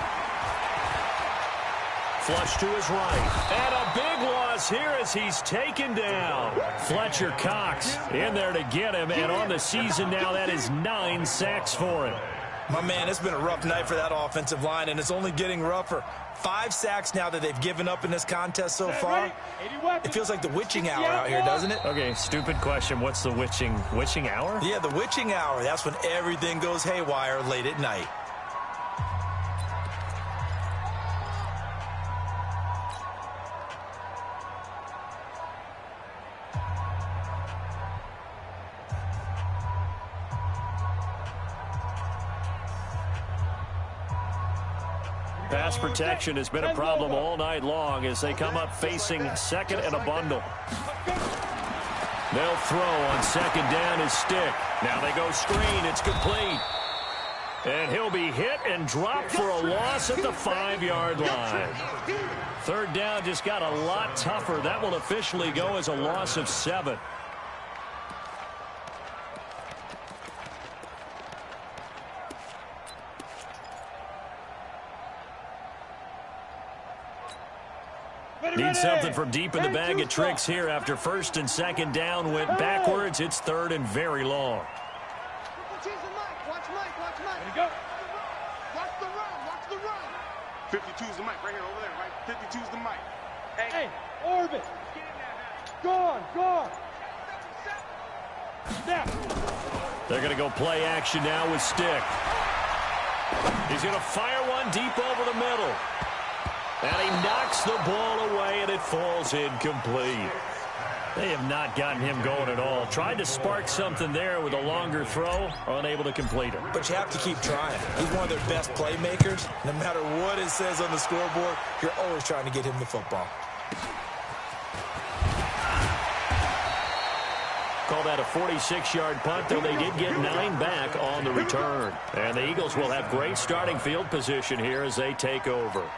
Flush to his right. And a big loss here as he's taken down. Fletcher Cox in there to get him. And on the season now, that is 9 sacks for him. My man, it's been a rough night for that offensive line, and it's only getting rougher. 5 sacks now that they've given up in this contest so far. It feels like the witching hour out here, doesn't it? Okay, stupid question. What's the witching hour? Yeah, the witching hour. That's when everything goes haywire late at night. Pass protection has been a problem all night long as they come up facing second and a bundle. They'll throw on second down his Stick. Now they go screen. It's complete. And he'll be hit and dropped for a loss at the 5-yard line. Third down just got a lot tougher. That will officially go as a loss of 7. Need something from deep in the bag of tricks here after first and second down went backwards. It's third and very long. Watch Mike. Go. Watch the run. 52's the Mike right here over there, right? 52's the Mike. Hey, Orbit. Gone. Snap. They're going to go play action now with Stick. He's going to fire one deep over the middle. And he knocks the ball away, and it falls incomplete. They have not gotten him going at all. Tried to spark something there with a longer throw, unable to complete it. But you have to keep trying. He's one of their best playmakers. No matter what it says on the scoreboard, you're always trying to get him the football. Call that a 46-yard punt, though they did get 9 back on the return. And the Eagles will have great starting field position here as they take over.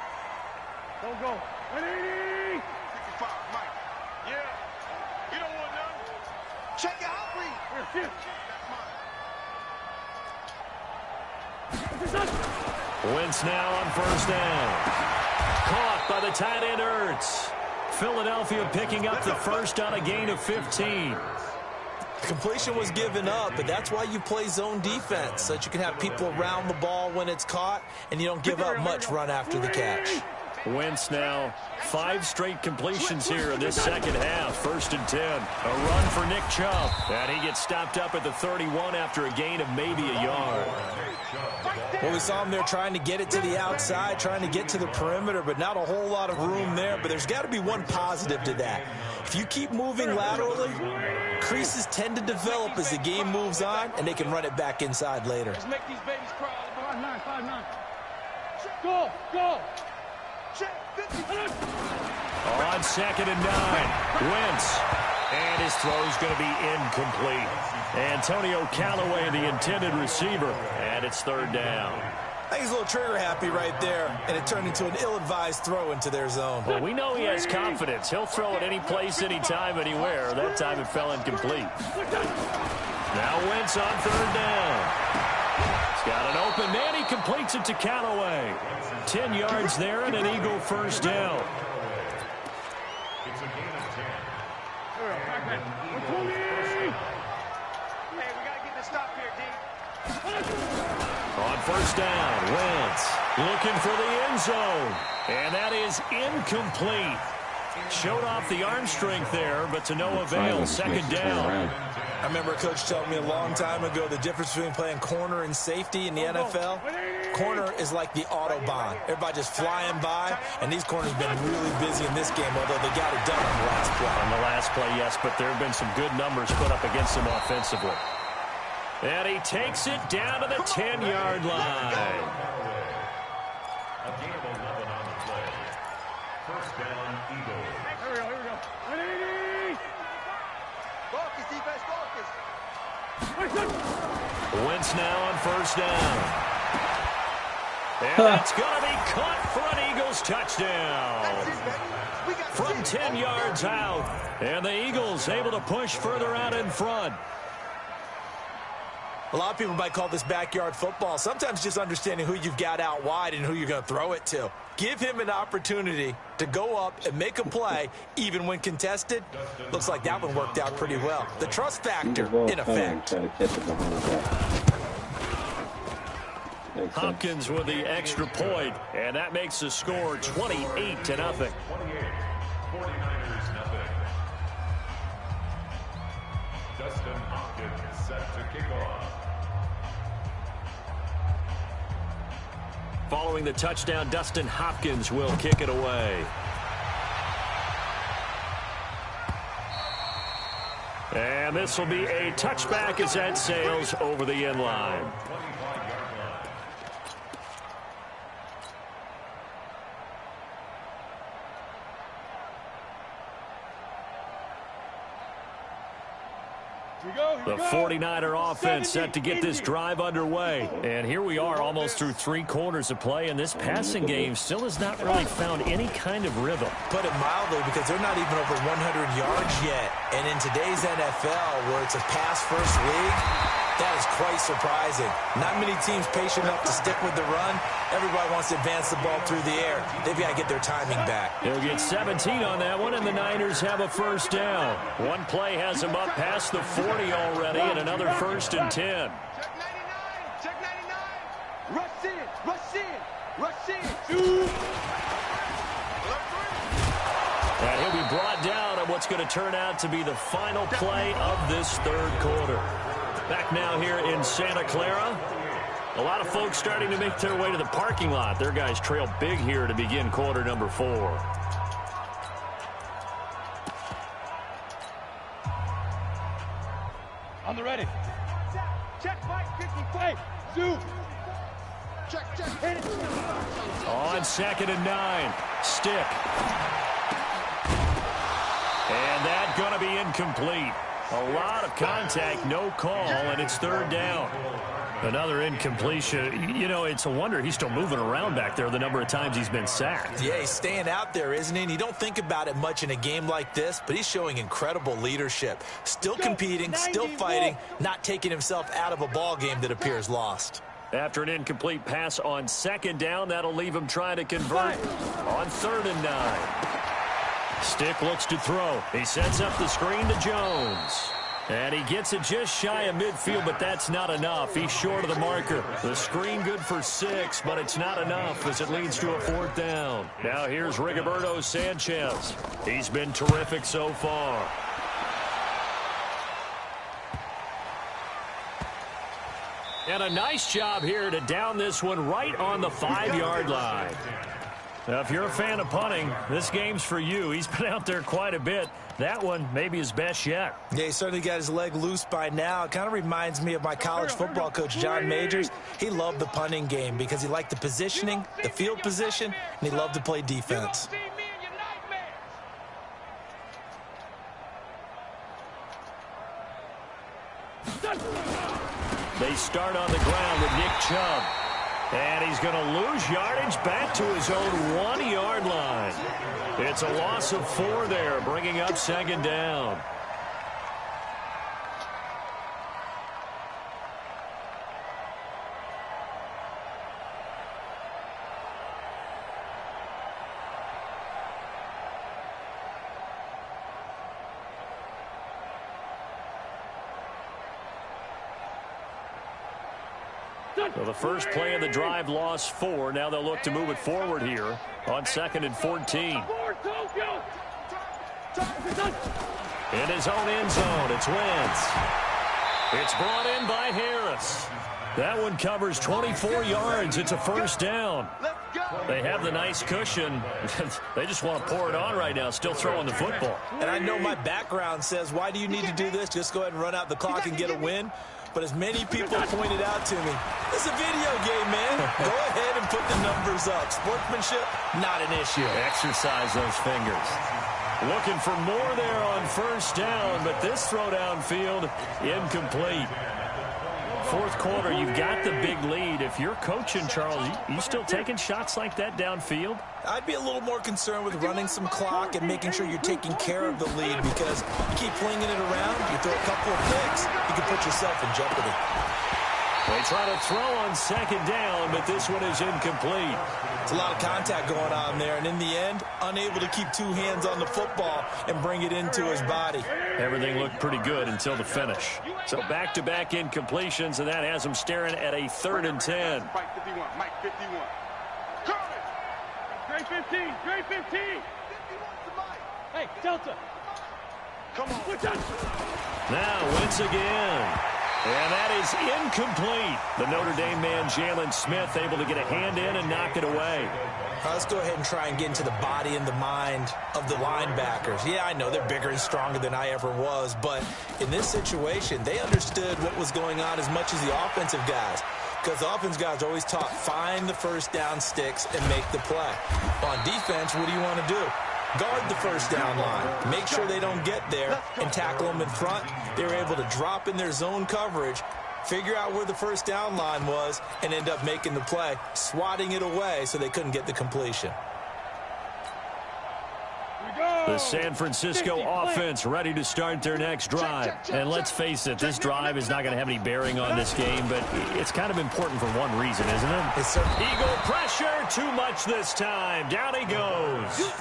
Don't go. 180. 65, Mike. Yeah. You don't want none. Check your out read. That's mine. Wentz now on first down. Caught by the tight end Ertz. Philadelphia picking up the first on a gain of 15. Completion was given up, but that's why you play zone defense, so that you can have people around the ball when it's caught, and you don't give up much run after the catch. Wentz now 5 straight completions here in this second half. First and 10. A run for Nick Chubb. And he gets stopped up at the 31 after a gain of maybe a yard. Well, we saw him there trying to get it to the outside, trying to get to the perimeter, but not a whole lot of room there. But there's got to be one positive to that. If you keep moving laterally, creases tend to develop as the game moves on, and they can run it back inside later. Let's make these babies cry. 5-9. Go, go. On second and 9. Wentz. And his throw's going to be incomplete. Antonio Callaway, the intended receiver. And it's third down. I think he's a little trigger happy right there, and it turned into an ill-advised throw into their zone. Well, we know he has confidence. He'll throw it any place, anytime, anywhere. That time it fell incomplete. Now Wentz on third down. He's got an open man. He completes it to Callaway. 10 yards there and an Eagle first down. It's a gain of 10. Hey, we got to get this stop here, D. On first down, Wentz looking for the end zone. And that is incomplete. Showed off the arm strength there, but to no avail. Second down. I remember a coach telling me a long time ago the difference between playing corner and safety in the NFL. Corner is like the Autobahn. Everybody just flying by, and these corners have been really busy in this game, although they got it done on the last play. On the last play, yes, but there have been some good numbers put up against them offensively. And he takes it down to the 10-yard line. A gain of 11 on the play. First down, Eagles. Here we go. 180. Focus, defense, focus. Wentz now on first down. And that's going to be caught for an Eagles touchdown. From 10 yards out. And the Eagles able to push further out in front. A lot of people might call this backyard football. Sometimes just understanding who you've got out wide and who you're going to throw it to. Give him an opportunity to go up and make a play, even when contested. Looks like that one worked out pretty well. The trust factor in effect. Hopkins with the extra point, and that makes the score 28-0. 48. 49ers nothing. Dustin Hopkins set to kick off. Following the touchdown, Dustin Hopkins will kick it away. And this will be a touchback as that sails over the end line. 25-yard line. The 49er offense set to get this drive underway. And here we are almost through 3 quarters of play, and this passing game still has not really found any kind of rhythm. Put it mildly, because they're not even over 100 yards yet. And in today's NFL, where it's a pass-first league, that is quite surprising. Not many teams patient enough to stick with the run. Everybody wants to advance the ball through the air. They've got to get their timing back. They'll get 17 on that one, and the Niners have a first down. One play has them up past the 40 already, and another first and 10. Check 99. Check 99. Rush in. Rush in. Rush in. And he'll be brought down on what's going to turn out to be the final play of this third quarter. Back now here in Santa Clara. A lot of folks starting to make their way to the parking lot. Their guys trail big here to begin quarter number 4. Hey, zoom. Check. Hit it. On 2nd and 9. Stick. And that going to be incomplete. A lot of contact, no call, and it's 3rd down. Another incompletion. You know, it's a wonder he's still moving around back there the number of times he's been sacked. Yeah, he's staying out there, isn't he? And you don't think about it much in a game like this, but he's showing incredible leadership. Still competing, still fighting, not taking himself out of a ball game that appears lost. After an incomplete pass on 2nd down, that'll leave him trying to convert on 3rd and 9. Stick looks to throw. He sets up the screen to Jones. And he gets it just shy of midfield, but that's not enough. He's short of the marker. The screen good for 6, but it's not enough as it leads to a 4th down. Now here's Rigoberto Sanchez. He's been terrific so far. And a nice job here to down this one right on the 5-yard line. Now, if you're a fan of punting, this game's for you. He's been out there quite a bit. That one maybe his best yet. Yeah, he certainly got his leg loose by now. It kind of reminds me of my college football coach, John Majors. He loved the punting game because he liked the positioning, the field position, and he loved to play defense. They start on the ground with Nick Chubb. And he's going to lose yardage back to his own 1-yard line. It's a loss of 4 there, bringing up 2nd down. So the first play of the drive lost 4. Now they'll look to move it forward here on 2nd and 14. In his own end zone, it's Wentz. It's brought in by Harris. That one covers 24 yards. It's a 1st down. They have the nice cushion. They just want to pour it on right now, still throwing the football. And I know my background says, why do you need to do this? Just go ahead and run out the clock and get a win. But as many people pointed out to me, it's a video game, man. Go ahead and put the numbers up. Sportsmanship, not an issue. Exercise those fingers. Looking for more there on 1st down, but this throw downfield, incomplete. 4th quarter, you've got the big lead. If you're coaching, Charles, you still taking shots like that downfield? I'd be a little more concerned with running some clock and making sure you're taking care of the lead, because you keep flinging it around, you throw a couple of picks, you can put yourself in jeopardy. They try to throw on 2nd down, but this one is incomplete. It's a lot of contact going on there, and in the end, unable to keep 2 hands on the football and bring it into his body. Everything looked pretty good until the finish. So back-to-back incompletions, and that has him staring at a 3rd and 10. Mike 51, Mike 51. Gray 15, Gray 15. Hey, Delta. Come on. Now Wentz again. And that is incomplete. The Notre Dame man, Jalen Smith, able to get a hand in and knock it away. Let's go ahead and try and get into the body and the mind of the linebackers. Yeah, I know they're bigger and stronger than I ever was, but in this situation, they understood what was going on as much as the offensive guys. Because the offense guys are always taught, find the 1st down sticks and make the play. On defense, what do you want to do? Guard the 1st down line. Make sure they don't get there and tackle them in front. They were able to drop in their zone coverage, figure out where the 1st down line was, and end up making the play, swatting it away so they couldn't get the completion. The San Francisco offense ready to start their next drive. And let's face it, this drive is not going to have any bearing on this game, but it's kind of important for one reason, isn't it? It's certainly. Eagle pressure, too much this time. Down he goes.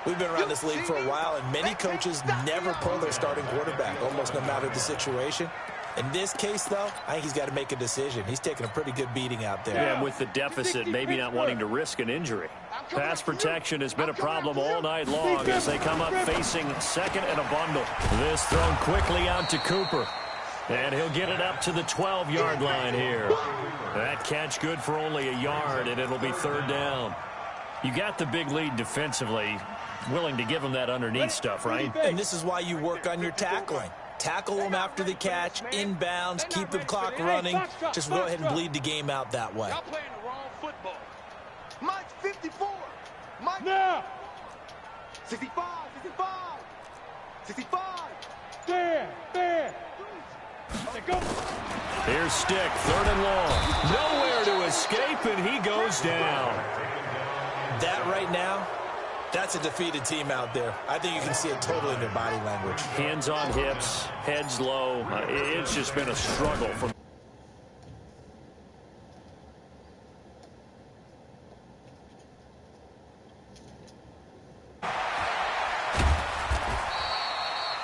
We've been around this league for a while, and many coaches never pull their starting quarterback, almost no matter the situation. In this case, though, I think he's got to make a decision. He's taking a pretty good beating out there. Yeah, with the deficit, maybe not wanting to risk an injury. Pass protection has been a problem all night long as they come up facing 2nd and a bundle. This thrown quickly out to Cooper. And he'll get it up to the 12-yard line here. That catch good for only a yard, and it'll be 3rd down. You got the big lead defensively, willing to give him that underneath stuff, right? And this is why you work on your tackling. tackle them after the catch, inbounds, keep the clock running. Just go ahead and bleed the game out that way. Y'all playing the wrong football. Mike's 54. Mike. Now. 65, 65. 65. There. Go. Here's Stick, 3rd and long. Nowhere to escape, and he goes down. That right now, that's a defeated team out there. I think you can see it totally in their body language. Hands on hips, heads low. It's just been a struggle from.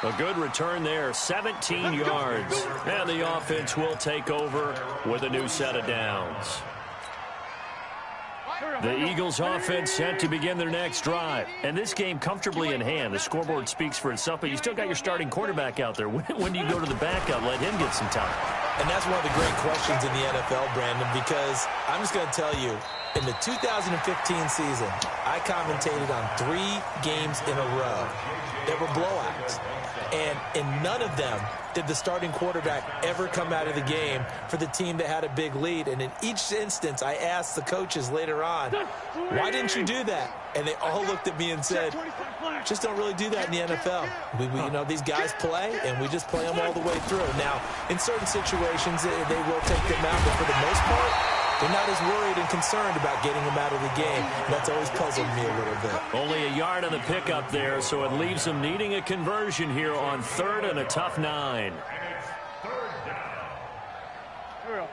A good return there, 17 yards. And the offense will take over with a new set of downs. The Eagles offense set to begin their next drive. And this game comfortably in hand. The scoreboard speaks for itself, but you still got your starting quarterback out there. When do you go to the backup? Let him get some time. And that's one of the great questions in the NFL, Brandon, because I'm just going to tell you, in the 2015 season, I commentated on 3 games in a row that were blowouts. And in none of them did the starting quarterback ever come out of the game for the team that had a big lead. And in each instance, I asked the coaches later on, why didn't you do that? And they all looked at me and said, just don't really do that in the NFL. You know, these guys play, and we just play them all the way through. Now, in certain situations, they will take them out, but for the most part, they're not as worried and concerned about getting them out of the game. That's always puzzled me a little bit. Only a yard on the pickup there, so it leaves them needing a conversion here on 3rd and a tough 9.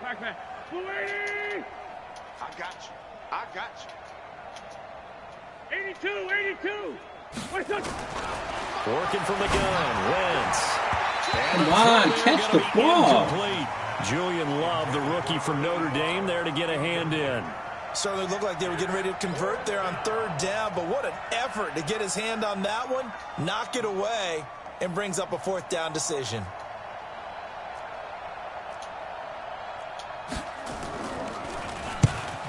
Pac-Man. 280. I got you. 82. Working from the gun, Wentz. Come on, catch the ball. Incomplete. Julian Love, the rookie from Notre Dame, there to get a hand in. Certainly looked like they were getting ready to convert there on 3rd down, but what an effort to get his hand on that one, knock it away, and brings up a 4th down decision.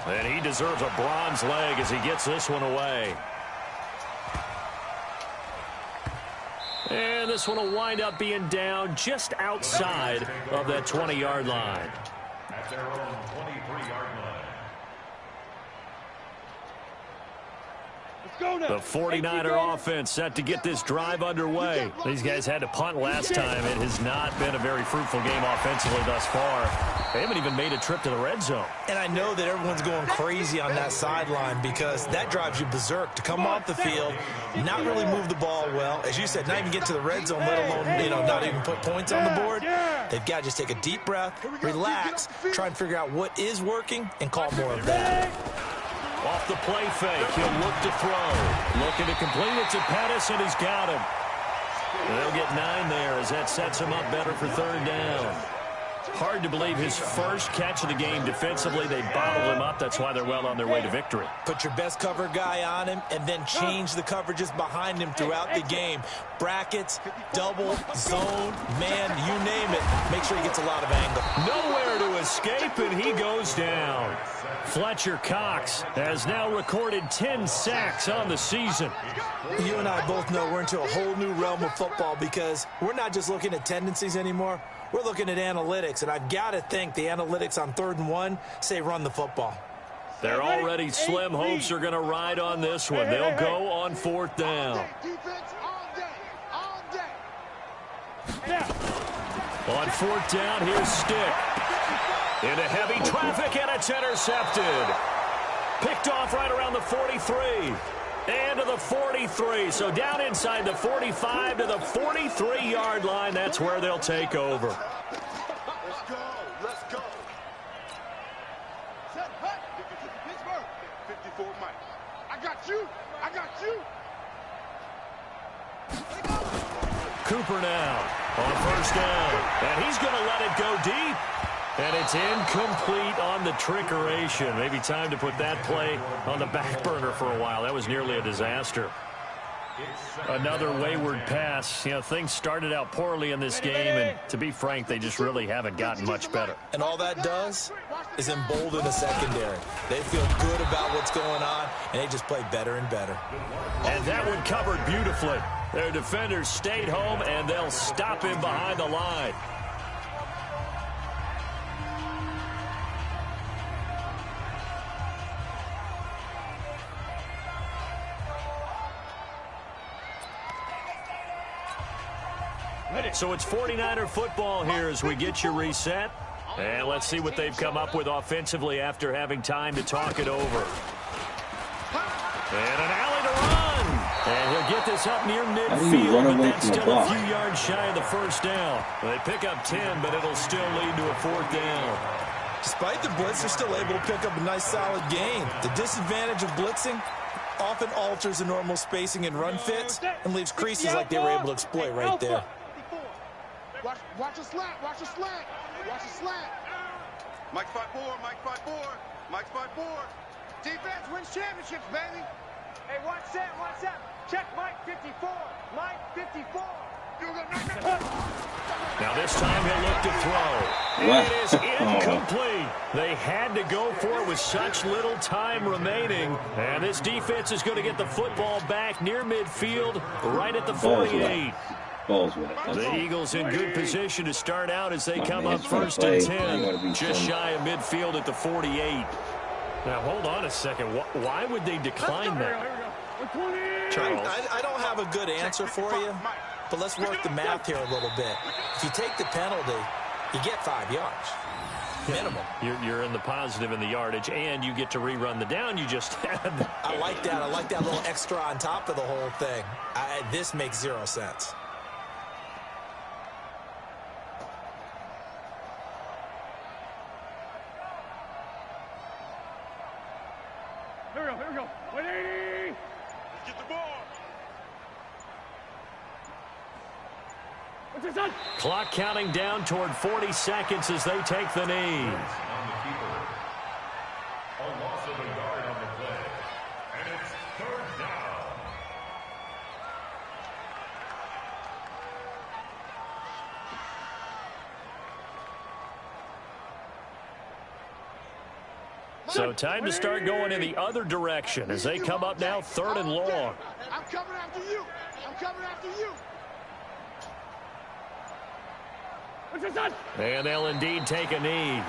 And he deserves a bronze leg as he gets this one away. And this one will wind up being down just outside of that 20-yard line. At their own 23-yard line. The 49er offense set to get this drive underway. These guys had to punt last time. It has not been a very fruitful game offensively thus far. They haven't even made a trip to the red zone. And I know that everyone's going crazy on that sideline because that drives you berserk to come off the field, not really move the ball well. As you said, not even get to the red zone, let alone, not even put points on the board. They've got to just take a deep breath, relax, try and figure out what is working, and call more of that. Off the play fake, he'll look to throw. Looking to complete it to Pettis, and he's got him. They'll get 9 there as that sets him up better for 3rd down. Hard to believe his first catch of the game defensively. They bottled him up. That's why they're well on their way to victory. Put your best cover guy on him and then change the coverages behind him throughout the game. Brackets, double, zone, man, you name it. Make sure he gets a lot of angle. Nowhere to escape, and he goes down. Fletcher Cox has now recorded 10 sacks on the season. You and I both know we're into a whole new realm of football because we're not just looking at tendencies anymore. We're looking at analytics, and I've got to think the analytics on 3rd and 1 say run the football. They're already slim hopes are going to ride on this one. They'll go on 4th down. On 4th down, here's Stick. Into heavy traffic, and it's intercepted. Picked off right around the 43. And to the 43. So down inside the 45 to the 43-yard line. That's where they'll take over. Let's go. Let's go. Set back. Pittsburgh. 54 Mike. I got you. I got you. Cooper now on 1st down. And he's going to let it go deep. And it's incomplete on the trickeration. Maybe time to put that play on the back burner for a while. That was nearly a disaster. Another wayward pass. Things started out poorly in this game, and to be frank, they just really haven't gotten much better. And all that does is embolden the secondary. They feel good about what's going on, and they just play better and better. And that one covered beautifully. Their defenders stayed home, and they'll stop him behind the line. So it's 49er football here as we get you reset. And let's see what they've come up with offensively after having time to talk it over. And an alley to run. And he'll get this up near midfield, but that's still a few yards shy of the first down. They pick up 10, but it'll still lead to a fourth down. Despite the blitz, they're still able to pick up a nice solid gain. The disadvantage of blitzing often alters the normal spacing and run fits and leaves creases like they were able to exploit right there. Watch a slant, watch a slant, watch a slant. Mike 5-4, Mike 5-4, Mike 5-4. Defense wins championships, baby. Hey, watch that, watch that. Check Mike 54, Mike 54. Now this time he'll look to throw. It is incomplete. They had to go for it with such little time remaining. And this defense is going to get the football back near midfield, right at the 48. The Eagles in good position to start out as they come up first and 10. Just shy of midfield at the 48. Now, hold on a second. Why would they decline that? Charles, I don't have a good answer for you, but let's work the math here a little bit. If you take the penalty, you get 5 yards. Minimum. You're in the positive in the yardage, and you get to rerun the down you just had. I like that. I like that little extra on top of the whole thing. This makes 0 sense. Here we go. 180. Let's get the ball. What's this on? Clock counting down toward 40 seconds as they take the knee. On the keeper. A loss of a yard on the play. And it's third down. So time to start going in the other direction as they come up now 3rd and long. I'm coming after you. I'm coming after you. What's this on? And they'll indeed take a knee.